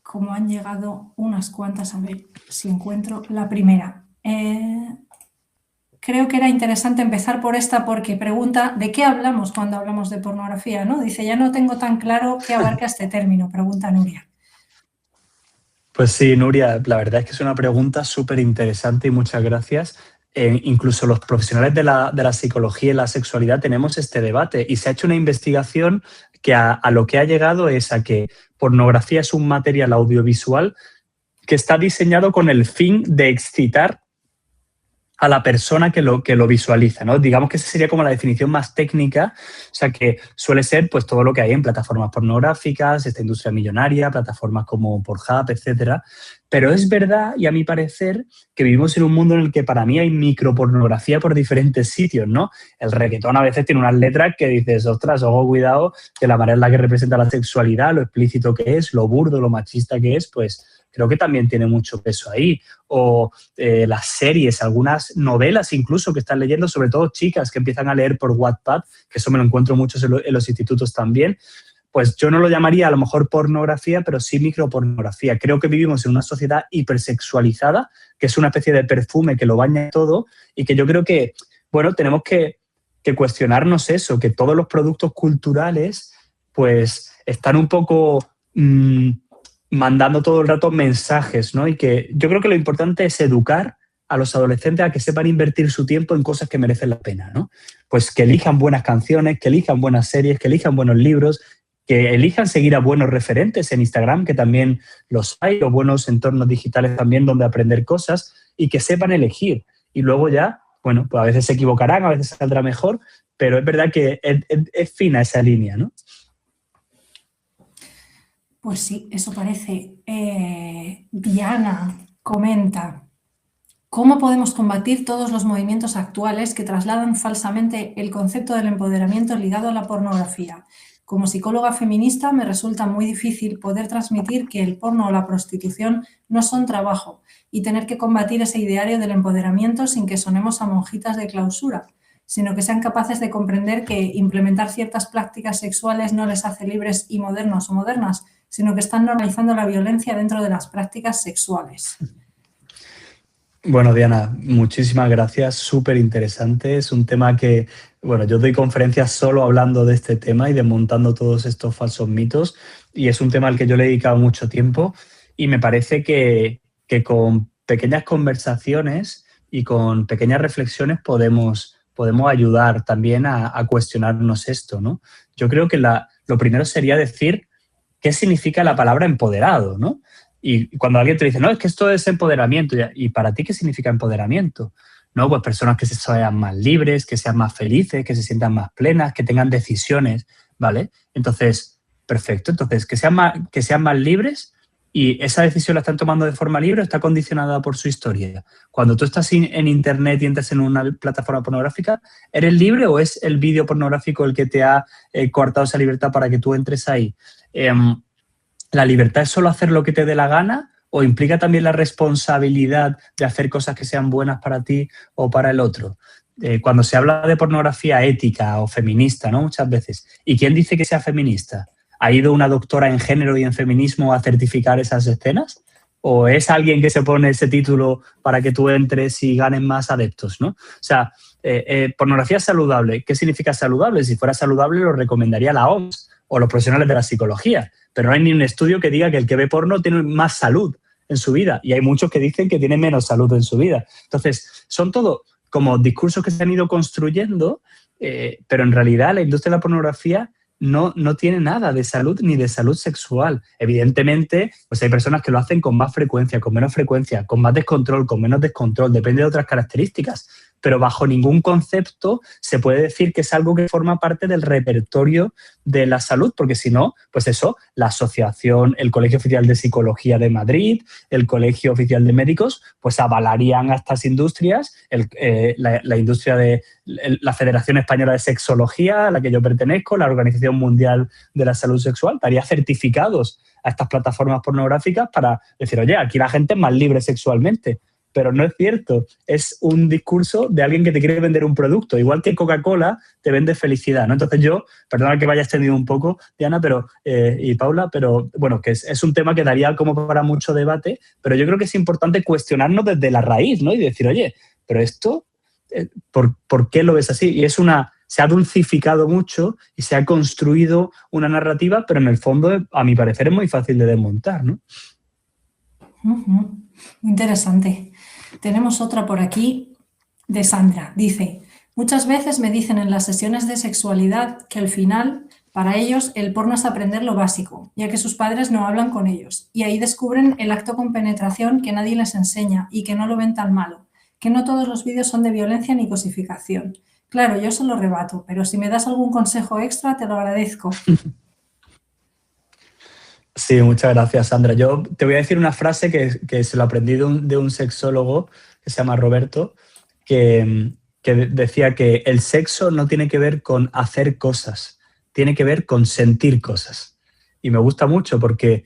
S1: como han llegado unas cuantas, a ver si encuentro la primera. Creo que era interesante empezar por esta porque pregunta ¿de qué hablamos cuando hablamos de pornografía? ¿No? Dice, ya no tengo tan claro qué abarca este término, pregunta Nuria.
S2: Pues sí, Nuria, la verdad es que es una pregunta súper interesante y muchas gracias. Incluso los profesionales de la psicología y la sexualidad tenemos este debate y se ha hecho una investigación que a lo que ha llegado es a que pornografía es un material audiovisual que está diseñado con el fin de excitar a la persona que lo visualiza, ¿no? Digamos que esa sería como la definición más técnica, o sea que suele ser pues todo lo que hay en plataformas pornográficas, esta industria millonaria, plataformas como Pornhub, etcétera. Pero es verdad, y a mi parecer, que vivimos en un mundo en el que para mí hay micropornografía por diferentes sitios, ¿no? El reggaetón a veces tiene unas letras que dices, ostras, ojo, cuidado, de la manera en la que representa la sexualidad, lo explícito que es, lo burdo, lo machista que es, pues creo que también tiene mucho peso ahí. O las series, algunas novelas incluso que están leyendo, sobre todo chicas que empiezan a leer por Wattpad, que eso me lo encuentro mucho en los institutos también, pues yo no lo llamaría a lo mejor pornografía, pero sí micropornografía. Creo que vivimos en una sociedad hipersexualizada, que es una especie de perfume que lo baña todo y que yo creo que, bueno, tenemos que cuestionarnos eso, que todos los productos culturales pues están un poco mandando todo el rato mensajes, ¿no? Y que yo creo que lo importante es educar a los adolescentes a que sepan invertir su tiempo en cosas que merecen la pena, ¿no? Pues que elijan buenas canciones, que elijan buenas series, que elijan buenos libros, que elijan seguir a buenos referentes en Instagram, que también los hay, o buenos entornos digitales también donde aprender cosas, y que sepan elegir. Y luego ya, bueno, pues a veces se equivocarán, a veces saldrá mejor, pero es verdad que es fina esa línea, ¿no?
S1: Pues sí, eso parece. Diana comenta, ¿cómo podemos combatir todos los movimientos actuales que trasladan falsamente el concepto del empoderamiento ligado a la pornografía? Como psicóloga feminista me resulta muy difícil poder transmitir que el porno o la prostitución no son trabajo y tener que combatir ese ideario del empoderamiento sin que sonemos a monjitas de clausura, sino que sean capaces de comprender que implementar ciertas prácticas sexuales no les hace libres y modernos o modernas, sino que están normalizando la violencia dentro de las prácticas sexuales.
S2: Bueno, Diana, muchísimas gracias, súper interesante. Es un tema que, bueno, yo doy conferencias solo hablando de este tema y desmontando todos estos falsos mitos, y es un tema al que yo le he dedicado mucho tiempo, y me parece que con pequeñas conversaciones y con pequeñas reflexiones podemos ayudar también a cuestionarnos esto, ¿no? Yo creo que lo primero sería decir qué significa la palabra empoderado, ¿no? Y cuando alguien te dice, no, es que esto es empoderamiento, ¿y para ti qué significa empoderamiento? ¿No? Pues personas que se sean más libres, que sean más felices, que se sientan más plenas, que tengan decisiones, ¿vale? Entonces, perfecto. Entonces, que sean más libres, y esa decisión la están tomando de forma libre o está condicionada por su historia. Cuando tú estás en internet y entras en una plataforma pornográfica, ¿eres libre o es el vídeo pornográfico el que te ha coartado esa libertad para que tú entres ahí? ¿La libertad es solo hacer lo que te dé la gana o implica también la responsabilidad de hacer cosas que sean buenas para ti o para el otro? Cuando se habla de pornografía ética o feminista, ¿no? Muchas veces. ¿Y quién dice que sea feminista? ¿Ha ido una doctora en género y en feminismo a certificar esas escenas? ¿O es alguien que se pone ese título para que tú entres y ganes más adeptos, ¿no? O sea, pornografía saludable. ¿Qué significa saludable? Si fuera saludable lo recomendaría la OMS o los profesionales de la psicología, pero no hay ni un estudio que diga que el que ve porno tiene más salud en su vida, y hay muchos que dicen que tiene menos salud en su vida. Entonces, son todo como discursos que se han ido construyendo, pero en realidad la industria de la pornografía no tiene nada de salud ni de salud sexual. Evidentemente, pues hay personas que lo hacen con más frecuencia, con menos frecuencia, con más descontrol, con menos descontrol, depende de otras características, pero bajo ningún concepto se puede decir que es algo que forma parte del repertorio de la salud, porque si no, pues eso, la asociación, el Colegio Oficial de Psicología de Madrid, el Colegio Oficial de Médicos, pues avalarían a estas industrias, la industria de la Federación Española de Sexología, a la que yo pertenezco, la Organización Mundial de la Salud Sexual, daría certificados a estas plataformas pornográficas para decir, oye, aquí la gente es más libre sexualmente. Pero no es cierto, es un discurso de alguien que te quiere vender un producto, igual que Coca-Cola te vende felicidad, ¿no? Entonces yo, perdona que vaya extendido un poco, Diana, y Paula, pero bueno, que es un tema que daría como para mucho debate, pero yo creo que es importante cuestionarnos desde la raíz, ¿no? Y decir, oye, pero esto, ¿por qué lo ves así? Y se ha dulcificado mucho y se ha construido una narrativa, pero en el fondo, a mi parecer, es muy fácil de desmontar, ¿no?
S1: Interesante. Tenemos otra por aquí de Sandra. Dice, muchas veces me dicen en las sesiones de sexualidad que al final, para ellos, el porno es aprender lo básico, ya que sus padres no hablan con ellos. Y ahí descubren el acto con penetración que nadie les enseña y que no lo ven tan malo, que no todos los vídeos son de violencia ni cosificación. Claro, yo se lo rebato, pero si me das algún consejo extra, te lo agradezco.
S2: Sí, muchas gracias, Sandra. Yo te voy a decir una frase que se lo aprendí de un sexólogo que se llama Roberto, que decía que el sexo no tiene que ver con hacer cosas, tiene que ver con sentir cosas. Y me gusta mucho porque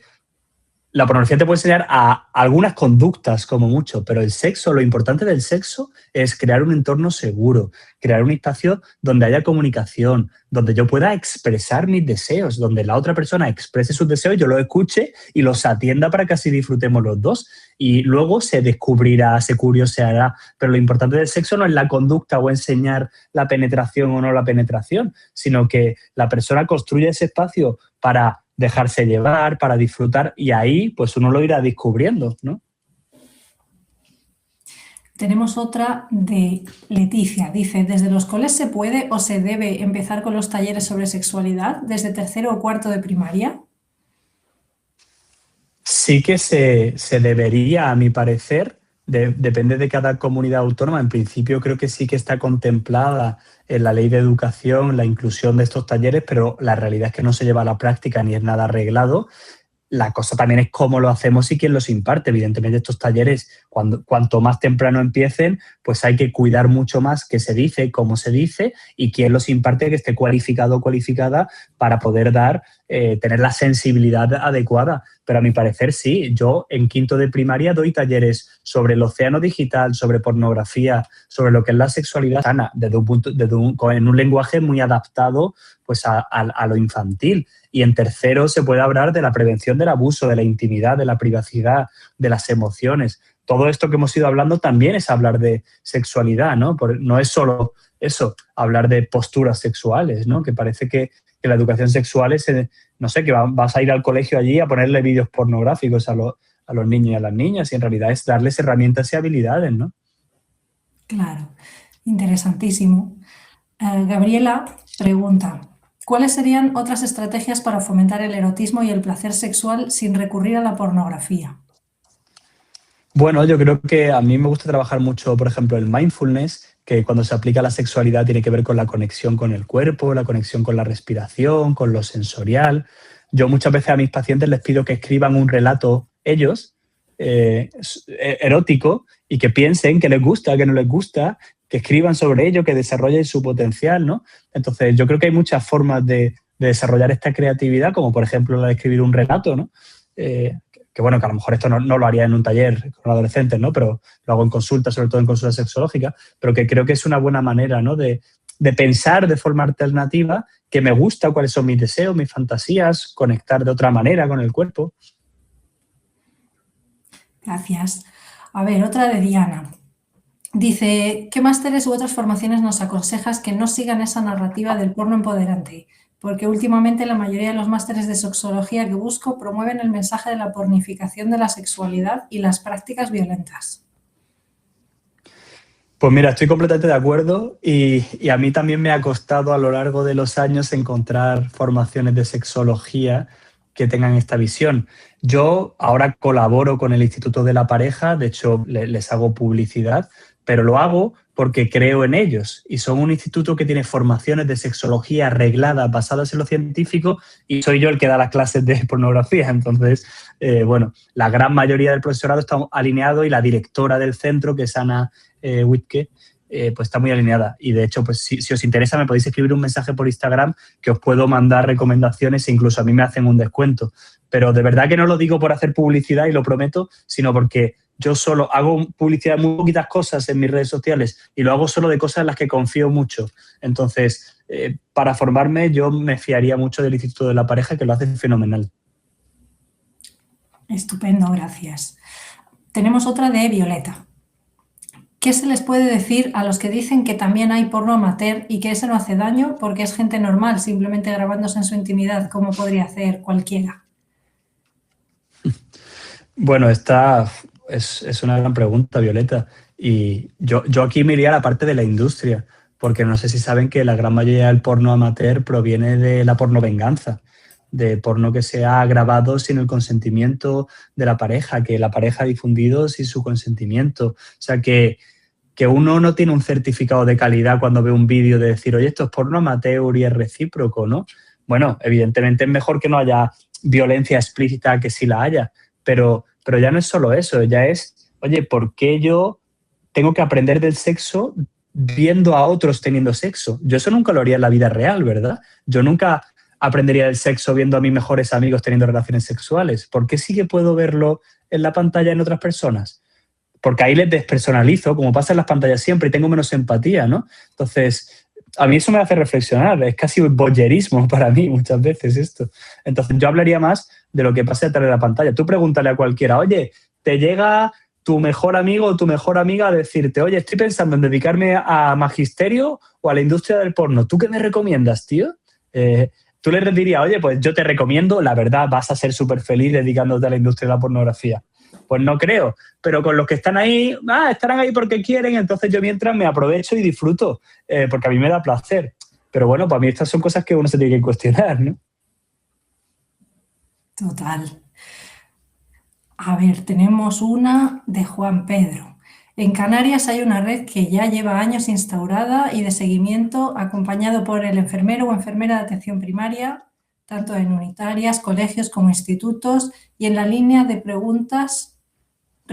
S2: la pornografía te puede enseñar a algunas conductas como mucho, pero el sexo, lo importante del sexo es crear un entorno seguro, crear un espacio donde haya comunicación, donde yo pueda expresar mis deseos, donde la otra persona exprese sus deseos, yo los escuche y los atienda para que así disfrutemos los dos. Y luego se descubrirá, se curioseará, pero lo importante del sexo no es la conducta o enseñar la penetración o no la penetración, sino que la persona construye ese espacio para dejarse llevar, para disfrutar, y ahí pues uno lo irá descubriendo, ¿no?
S1: Tenemos otra de Leticia. Dice, ¿desde los coles se puede o se debe empezar con los talleres sobre sexualidad desde tercero o cuarto de primaria?
S2: Sí que se debería, a mi parecer, depende de cada comunidad autónoma. En principio creo que sí que está contemplada en la ley de educación la inclusión de estos talleres, pero la realidad es que no se lleva a la práctica ni es nada arreglado. La cosa también es cómo lo hacemos y quién los imparte. Evidentemente estos talleres cuanto más temprano empiecen, pues hay que cuidar mucho más qué se dice, cómo se dice y quién los imparte, que esté cualificado o cualificada para poder tener la sensibilidad adecuada. Pero a mi parecer sí, yo en quinto de primaria doy talleres sobre el océano digital, sobre pornografía, sobre lo que es la sexualidad sana, en un lenguaje muy adaptado pues a lo infantil. Y en tercero se puede hablar de la prevención del abuso, de la intimidad, de la privacidad, de las emociones. Todo esto que hemos ido hablando también es hablar de sexualidad, ¿no? No es solo eso, hablar de posturas sexuales, ¿no? Que parece que la educación sexual es, no sé, que vas a ir al colegio allí a ponerle vídeos pornográficos a los niños y a las niñas, y en realidad es darles herramientas y habilidades, ¿no?
S1: Claro, interesantísimo. Gabriela pregunta, ¿cuáles serían otras estrategias para fomentar el erotismo y el placer sexual sin recurrir a la pornografía?
S2: Bueno, yo creo que a mí me gusta trabajar mucho, por ejemplo, el mindfulness, que cuando se aplica a la sexualidad tiene que ver con la conexión con el cuerpo, la conexión con la respiración, con lo sensorial. Yo muchas veces a mis pacientes les pido que escriban un relato ellos, erótico, y que piensen qué les gusta, qué no les gusta, que escriban sobre ello, que desarrollen su potencial, ¿no? Entonces, yo creo que hay muchas formas de desarrollar esta creatividad, como por ejemplo la de escribir un relato, ¿no? Que bueno, que a lo mejor esto no lo haría en un taller con adolescentes, ¿no? Pero lo hago en consulta, sobre todo en consulta sexológica, pero que creo que es una buena manera, ¿no? De pensar de forma alternativa, que me gusta, cuáles son mis deseos, mis fantasías, conectar de otra manera con el cuerpo.
S1: Gracias. A ver, otra de Diana. Dice, ¿qué másteres u otras formaciones nos aconsejas que no sigan esa narrativa del porno empoderante? Porque últimamente la mayoría de los másteres de sexología que busco promueven el mensaje de la pornificación de la sexualidad y las prácticas violentas.
S2: Pues mira, estoy completamente de acuerdo y a mí también me ha costado a lo largo de los años encontrar formaciones de sexología que tengan esta visión. Yo ahora colaboro con el Instituto de la Pareja, de hecho les hago publicidad, pero lo hago porque creo en ellos y son un instituto que tiene formaciones de sexología regladas, basadas en lo científico, y soy yo el que da las clases de pornografía. Entonces, bueno, la gran mayoría del profesorado está alineado y la directora del centro, que es Ana Whitke, pues está muy alineada. Y de hecho, pues si os interesa, me podéis escribir un mensaje por Instagram que os puedo mandar recomendaciones e incluso a mí me hacen un descuento. Pero de verdad que no lo digo por hacer publicidad, y lo prometo, sino porque yo solo hago publicidad de muy poquitas cosas en mis redes sociales y lo hago solo de cosas en las que confío mucho. Entonces, para formarme yo me fiaría mucho del Instituto de la Pareja, que lo hace fenomenal.
S1: Estupendo, gracias. Tenemos otra de Violeta. ¿Qué se les puede decir a los que dicen que también hay porno amateur y que ese no hace daño porque es gente normal, simplemente grabándose en su intimidad, como podría hacer cualquiera?
S2: Bueno, esta es una gran pregunta, Violeta. Y yo aquí me iría a la parte de la industria, porque no sé si saben que la gran mayoría del porno amateur proviene de la pornovenganza, de porno que se ha grabado sin el consentimiento de la pareja, que la pareja ha difundido sin su consentimiento. O sea, que uno no tiene un certificado de calidad cuando ve un vídeo de decir, oye, esto es porno amateur y es recíproco, ¿no? Bueno, evidentemente es mejor que no haya violencia explícita, que sí la haya, pero ya no es solo eso, ya es, oye, ¿por qué yo tengo que aprender del sexo viendo a otros teniendo sexo? Yo eso nunca lo haría en la vida real, ¿verdad? Yo nunca aprendería del sexo viendo a mis mejores amigos teniendo relaciones sexuales. ¿Por qué sí que puedo verlo en la pantalla en otras personas? Porque ahí les despersonalizo, como pasa en las pantallas siempre, y tengo menos empatía, ¿no? Entonces, a mí eso me hace reflexionar, es casi un voyerismo para mí muchas veces esto. Entonces, yo hablaría más de lo que pasa detrás de la pantalla. Tú pregúntale a cualquiera, oye, te llega tu mejor amigo o tu mejor amiga a decirte, oye, estoy pensando en dedicarme a magisterio o a la industria del porno, ¿tú qué me recomiendas, tío? Tú le dirías, oye, pues yo te recomiendo, la verdad, vas a ser súper feliz dedicándote a la industria de la pornografía. Pues no creo, pero con los que están ahí, estarán ahí porque quieren, entonces yo mientras me aprovecho y disfruto, porque a mí me da placer. Pero bueno, para mí estas son cosas que uno se tiene que cuestionar, ¿no?
S1: Total. A ver, tenemos una de Juan Pedro. En Canarias hay una red que ya lleva años instaurada y de seguimiento, acompañado por el enfermero o enfermera de atención primaria, tanto en unitarias, colegios como institutos, y en la línea de preguntas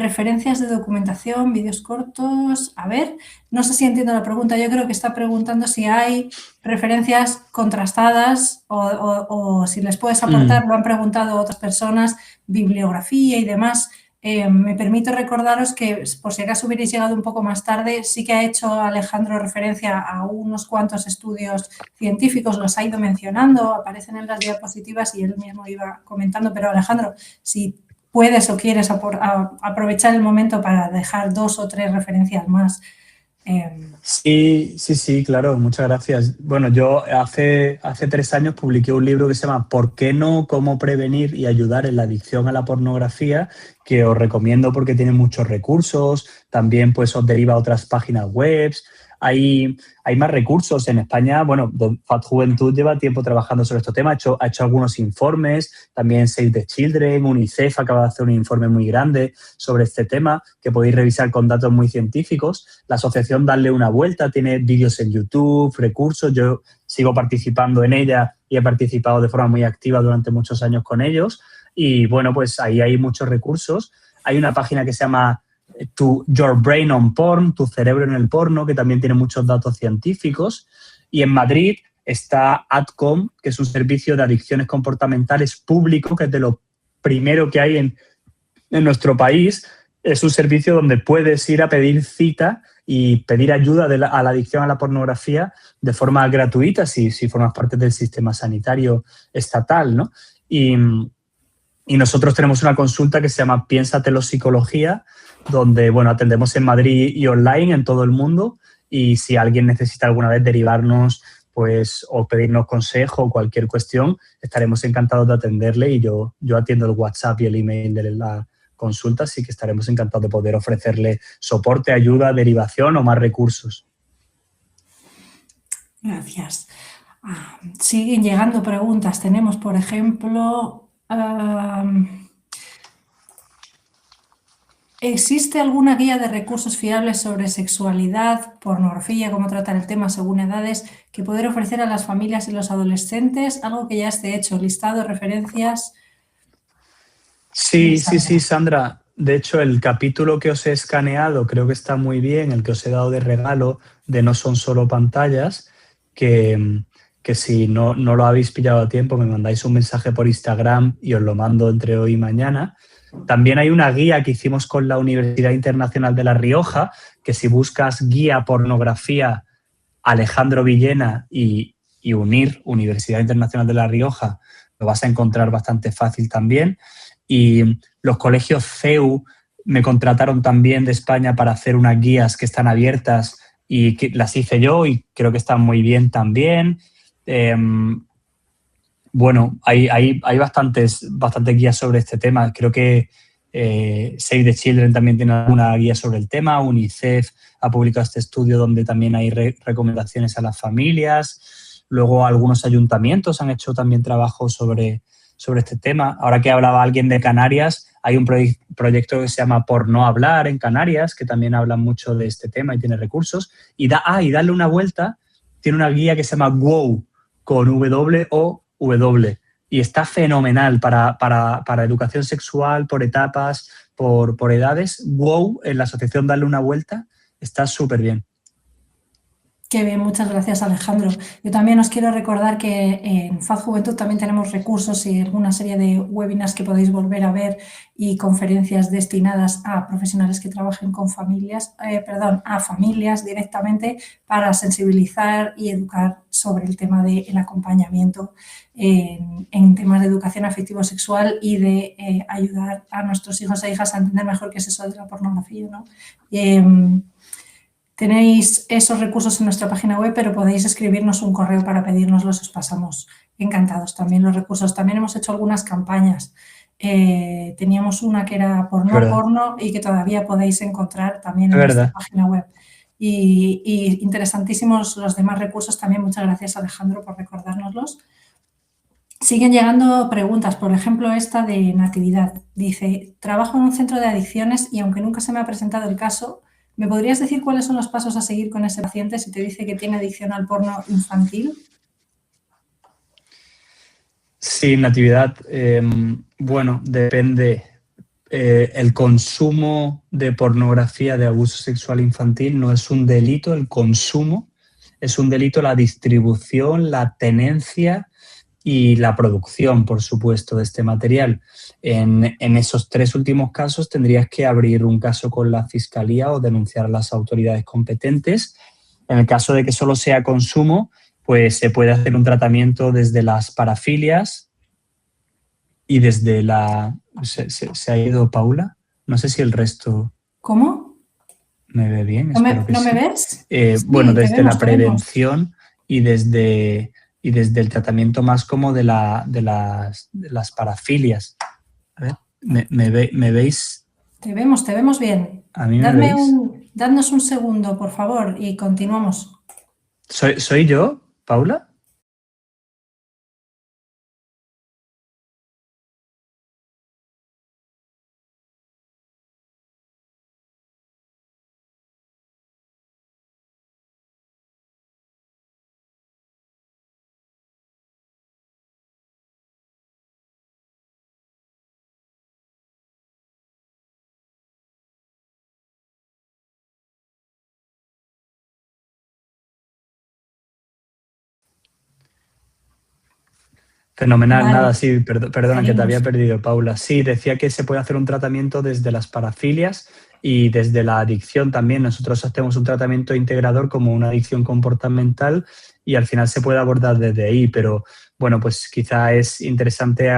S1: referencias de documentación, vídeos cortos. A ver, no sé si entiendo la pregunta. Yo creo que está preguntando si hay referencias contrastadas o si les puedes aportar. Lo han preguntado otras personas, bibliografía y demás. Me permito recordaros que, por si acaso hubierais llegado un poco más tarde, sí que ha hecho Alejandro referencia a unos cuantos estudios científicos, los ha ido mencionando, aparecen en las diapositivas y él mismo iba comentando, pero Alejandro, si puedes o quieres aprovechar el momento para dejar 2 o 3 referencias más.
S2: Sí, claro, muchas gracias. Bueno, yo hace 3 años publiqué un libro que se llama ¿Por qué no? Cómo prevenir y ayudar en la adicción a la pornografía, que os recomiendo porque tiene muchos recursos, también pues os deriva a otras páginas web. Hay más recursos en España. Bueno, FAD Juventud lleva tiempo trabajando sobre estos temas, ha hecho algunos informes, también Save the Children, UNICEF acaba de hacer un informe muy grande sobre este tema que podéis revisar con datos muy científicos. La asociación Darle una Vuelta tiene vídeos en YouTube, recursos. Yo sigo participando en ella y he participado de forma muy activa durante muchos años con ellos. Y bueno, pues ahí hay muchos recursos. Hay una página que se llama Your Brain on Porn, Tu cerebro en el porno, que también tiene muchos datos científicos. Y en Madrid está ADCOM, que es un servicio de adicciones comportamentales público, que es de lo primero que hay en nuestro país. Es un servicio donde puedes ir a pedir cita y pedir ayuda a la adicción a la pornografía de forma gratuita si formas parte del sistema sanitario estatal, ¿no? Y nosotros tenemos una consulta que se llama Piénsatelo Psicología, donde, bueno, atendemos en Madrid y online en todo el mundo, y si alguien necesita alguna vez derivarnos pues, o pedirnos consejo o cualquier cuestión, estaremos encantados de atenderle, y yo atiendo el WhatsApp y el email de la consulta, así que estaremos encantados de poder ofrecerle soporte, ayuda, derivación o más recursos.
S1: Gracias. Siguen llegando preguntas. Tenemos, por ejemplo, ¿existe alguna guía de recursos fiables sobre sexualidad, pornografía, cómo tratar el tema según edades, que poder ofrecer a las familias y los adolescentes? Algo que ya esté hecho, listado, referencias.
S2: Sí, Sandra. De hecho, el capítulo que os he escaneado creo que está muy bien, el que os he dado de regalo de No son solo pantallas, que si no lo habéis pillado a tiempo, me mandáis un mensaje por Instagram y os lo mando entre hoy y mañana. También hay una guía que hicimos con la Universidad Internacional de La Rioja, que si buscas guía pornografía Alejandro Villena y unir Universidad Internacional de La Rioja, lo vas a encontrar bastante fácil también. Y los colegios CEU me contrataron también de España para hacer unas guías que están abiertas, y que las hice yo y creo que están muy bien también. Bueno, hay bastantes guías sobre este tema. Creo que Save the Children también tiene una guía sobre el tema. UNICEF ha publicado este estudio donde también hay recomendaciones a las familias. Luego algunos ayuntamientos han hecho también trabajo sobre este tema. Ahora que hablaba alguien de Canarias, hay un proyecto que se llama Por no hablar en Canarias, que también habla mucho de este tema y tiene recursos. Y Darle una Vuelta tiene una guía que se llama WOW, con W-O-W, y está fenomenal para educación sexual, por etapas, por edades. WOW, en la asociación Darle una Vuelta, está súper bien.
S1: Qué bien, muchas gracias, Alejandro. Yo también os quiero recordar que en FAD Juventud también tenemos recursos y alguna serie de webinars que podéis volver a ver, y conferencias destinadas a profesionales que trabajen con familias, a familias directamente, para sensibilizar y educar sobre el tema del acompañamiento en temas de educación afectivo-sexual y de ayudar a nuestros hijos e hijas a entender mejor qué es eso de la pornografía, ¿no? Tenéis esos recursos en nuestra página web, pero podéis escribirnos un correo para pedírnoslos, os pasamos encantados también los recursos. También hemos hecho algunas campañas. Teníamos una que era porno y que todavía podéis encontrar también en nuestra página web. Y interesantísimos los demás recursos también. Muchas gracias, Alejandro, por recordárnoslos. Siguen llegando preguntas, por ejemplo, esta de Natividad. Dice, trabajo en un centro de adicciones y aunque nunca se me ha presentado el caso, ¿me podrías decir cuáles son los pasos a seguir con ese paciente si te dice que tiene adicción al porno infantil?
S2: Sí, Natividad. Bueno, depende. el consumo de pornografía de abuso sexual infantil no es un delito el consumo, es un delito la distribución, la tenencia y la producción, por supuesto, de este material. En esos 3 últimos casos tendrías que abrir un caso con la Fiscalía o denunciar a las autoridades competentes. En el caso de que solo sea consumo, pues se puede hacer un tratamiento desde las parafilias y desde la... ¿Se ha ido Paula? No sé si el resto...
S1: ¿Cómo?
S2: ¿Me ve bien?
S1: ¿No
S2: Espero que
S1: me
S2: sí.
S1: ves?
S2: Bueno,
S1: Sí,
S2: desde la
S1: te vemos.
S2: prevención y desde el tratamiento más como de las parafilias. A ver, ¿me veis?
S1: Te vemos bien.
S2: ¿A mí me veis?
S1: Dadnos un segundo, por favor, y continuamos.
S2: ¿Soy yo, Paula? Fenomenal, nada,
S1: Vale,
S2: sí, perdona que te había
S1: seguimos.
S2: perdido, Paula. Sí, decía que se puede hacer un tratamiento desde las parafilias y desde la adicción también. Nosotros hacemos un tratamiento integrador como una adicción comportamental y al final se puede abordar desde ahí, pero bueno, pues quizá es interesante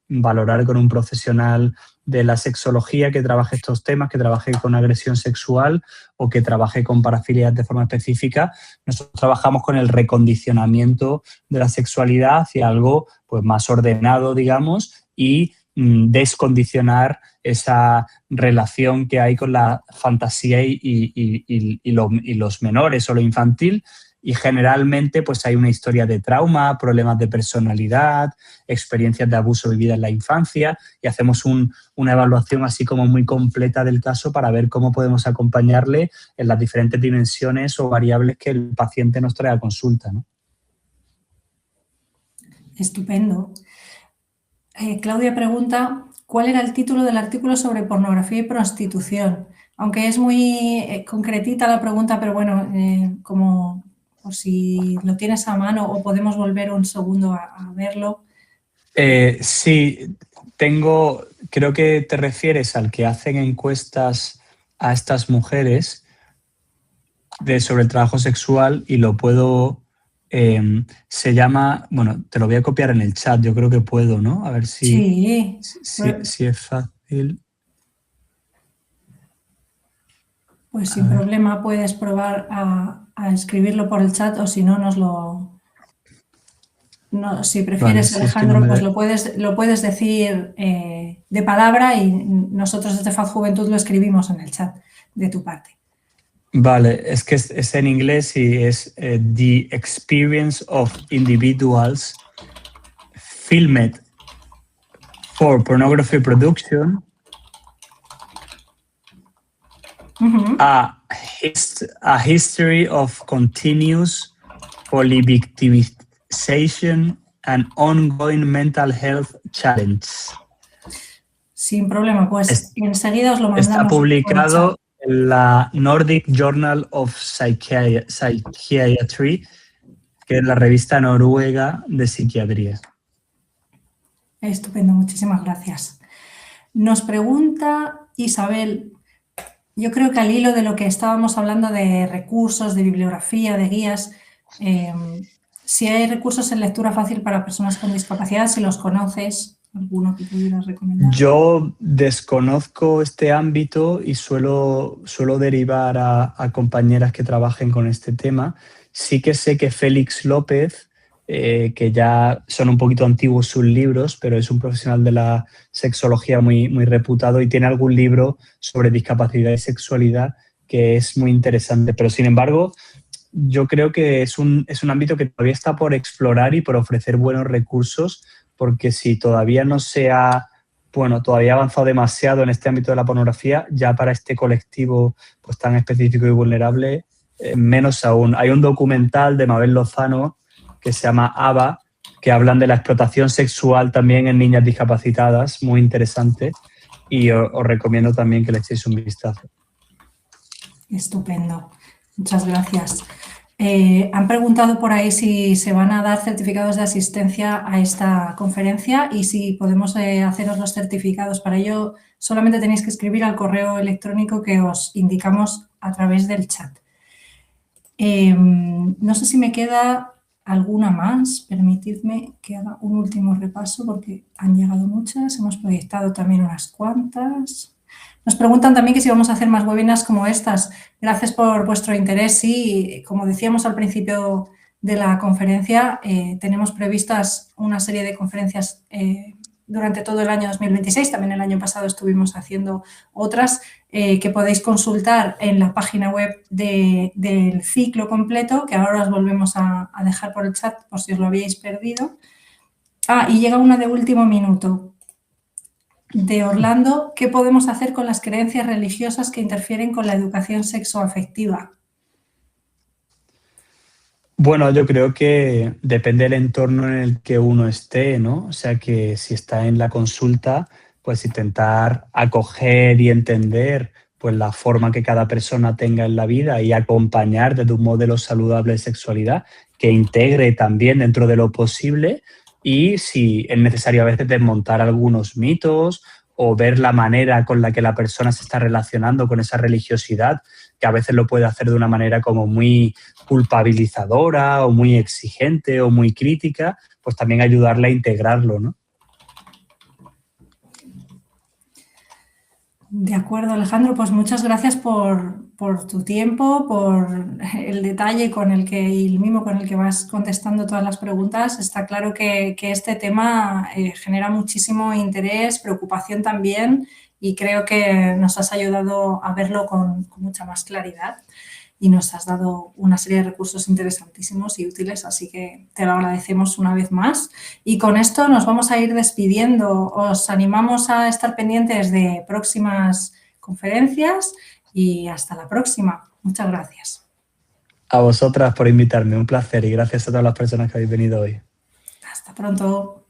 S2: valorar con un profesional de la sexología que trabaje estos temas, que trabaje con agresión sexual o que trabaje con parafilias de forma específica. Nosotros trabajamos con el recondicionamiento de la sexualidad hacia algo pues, más ordenado, digamos, y descondicionar esa relación que hay con la fantasía y los menores o lo infantil. Y generalmente pues hay una historia de trauma, problemas de personalidad, experiencias de abuso vividas en la infancia y hacemos una evaluación así como muy completa del caso para ver cómo podemos acompañarle en las diferentes dimensiones o variables que el paciente nos trae a consulta, ¿no?
S1: Estupendo. Claudia pregunta, ¿cuál era el título del artículo sobre pornografía y prostitución? Aunque es muy concretita la pregunta, pero bueno, como por si lo tienes a mano o podemos volver un segundo a verlo.
S2: Sí, creo que te refieres al que hacen encuestas a estas mujeres sobre el trabajo sexual y lo puedo... se llama, bueno, te lo voy a copiar en el chat, yo creo que puedo, ¿no? A ver
S1: Sí,
S2: si es fácil.
S1: pues sin problema puedes probar a escribirlo por el chat o si no nos lo... No, si prefieres,
S2: Vale,
S1: Alejandro, pues lo puedes decir de palabra y nosotros desde Faz Juventud lo escribimos en el chat de tu parte.
S2: Vale, es que es en inglés y es The Experience of Individuals Filmed for Pornography Production, a History of Continuous Polyvictimization and Ongoing Mental Health Challenge.
S1: Sin problema, pues enseguida os lo mandamos.
S2: Está publicado en la Nordic Journal of Psychiatry, que es la revista noruega de psiquiatría.
S1: Estupendo, muchísimas gracias. Nos pregunta Isabel, yo creo que al hilo de lo que estábamos hablando de recursos, de bibliografía, de guías, si hay recursos en lectura fácil para personas con discapacidad, si los conoces, alguno que pudieras recomendar.
S2: Yo desconozco este ámbito y suelo derivar a compañeras que trabajen con este tema. Sí que sé que Félix López, que ya son un poquito antiguos sus libros, pero es un profesional de la sexología muy, muy reputado y tiene algún libro sobre discapacidad y sexualidad que es muy interesante. Pero, sin embargo, yo creo que es un ámbito que todavía está por explorar y por ofrecer buenos recursos, porque si todavía no se ha, todavía ha avanzado demasiado en este ámbito de la pornografía, ya para este colectivo pues tan específico y vulnerable, menos aún. Hay un documental de Mabel Lozano que se llama ABA, que hablan de la explotación sexual también en niñas discapacitadas, muy interesante. y os recomiendo también que le echéis un vistazo.
S1: Estupendo. Muchas gracias. Han preguntado por ahí si se van a dar certificados de asistencia a esta conferencia y si podemos haceros los certificados. Para ello, solamente tenéis que escribir al correo electrónico que os indicamos a través del chat. No sé si me queda alguna más. Permitidme que haga un último repaso porque han llegado muchas. Hemos proyectado también unas cuantas. Nos preguntan también que si vamos a hacer más webinars como estas. Gracias por vuestro interés. Sí, como decíamos al principio de la conferencia, tenemos previstas una serie de conferencias durante todo el año 2026. También el año pasado estuvimos haciendo otras que podéis consultar en la página web del ciclo completo, que ahora os volvemos a dejar por el chat por si os lo habíais perdido. Y llega una de último minuto. De Orlando, ¿qué podemos hacer con las creencias religiosas que interfieren con la educación sexoafectiva?
S2: Bueno, yo creo que depende del entorno en el que uno esté, ¿no? O sea, que si está en la consulta, pues intentar acoger y entender pues la forma que cada persona tenga en la vida y acompañar desde un modelo saludable de sexualidad que integre también dentro de lo posible y si es necesario a veces desmontar algunos mitos o ver la manera con la que la persona se está relacionando con esa religiosidad, que a veces lo puede hacer de una manera como muy culpabilizadora o muy exigente o muy crítica, pues también ayudarle a integrarlo, ¿no?
S1: De acuerdo, Alejandro, pues muchas gracias por tu tiempo, por el detalle con el que y el mimo con el que vas contestando todas las preguntas. Está claro que este tema genera muchísimo interés, preocupación también, y creo que nos has ayudado a verlo con mucha más claridad y nos has dado una serie de recursos interesantísimos y útiles, así que te lo agradecemos una vez más. Y con esto nos vamos a ir despidiendo. Os animamos a estar pendientes de próximas conferencias y hasta la próxima. Muchas gracias.
S2: A vosotras por invitarme, un placer y gracias a todas las personas que habéis venido hoy.
S1: Hasta pronto.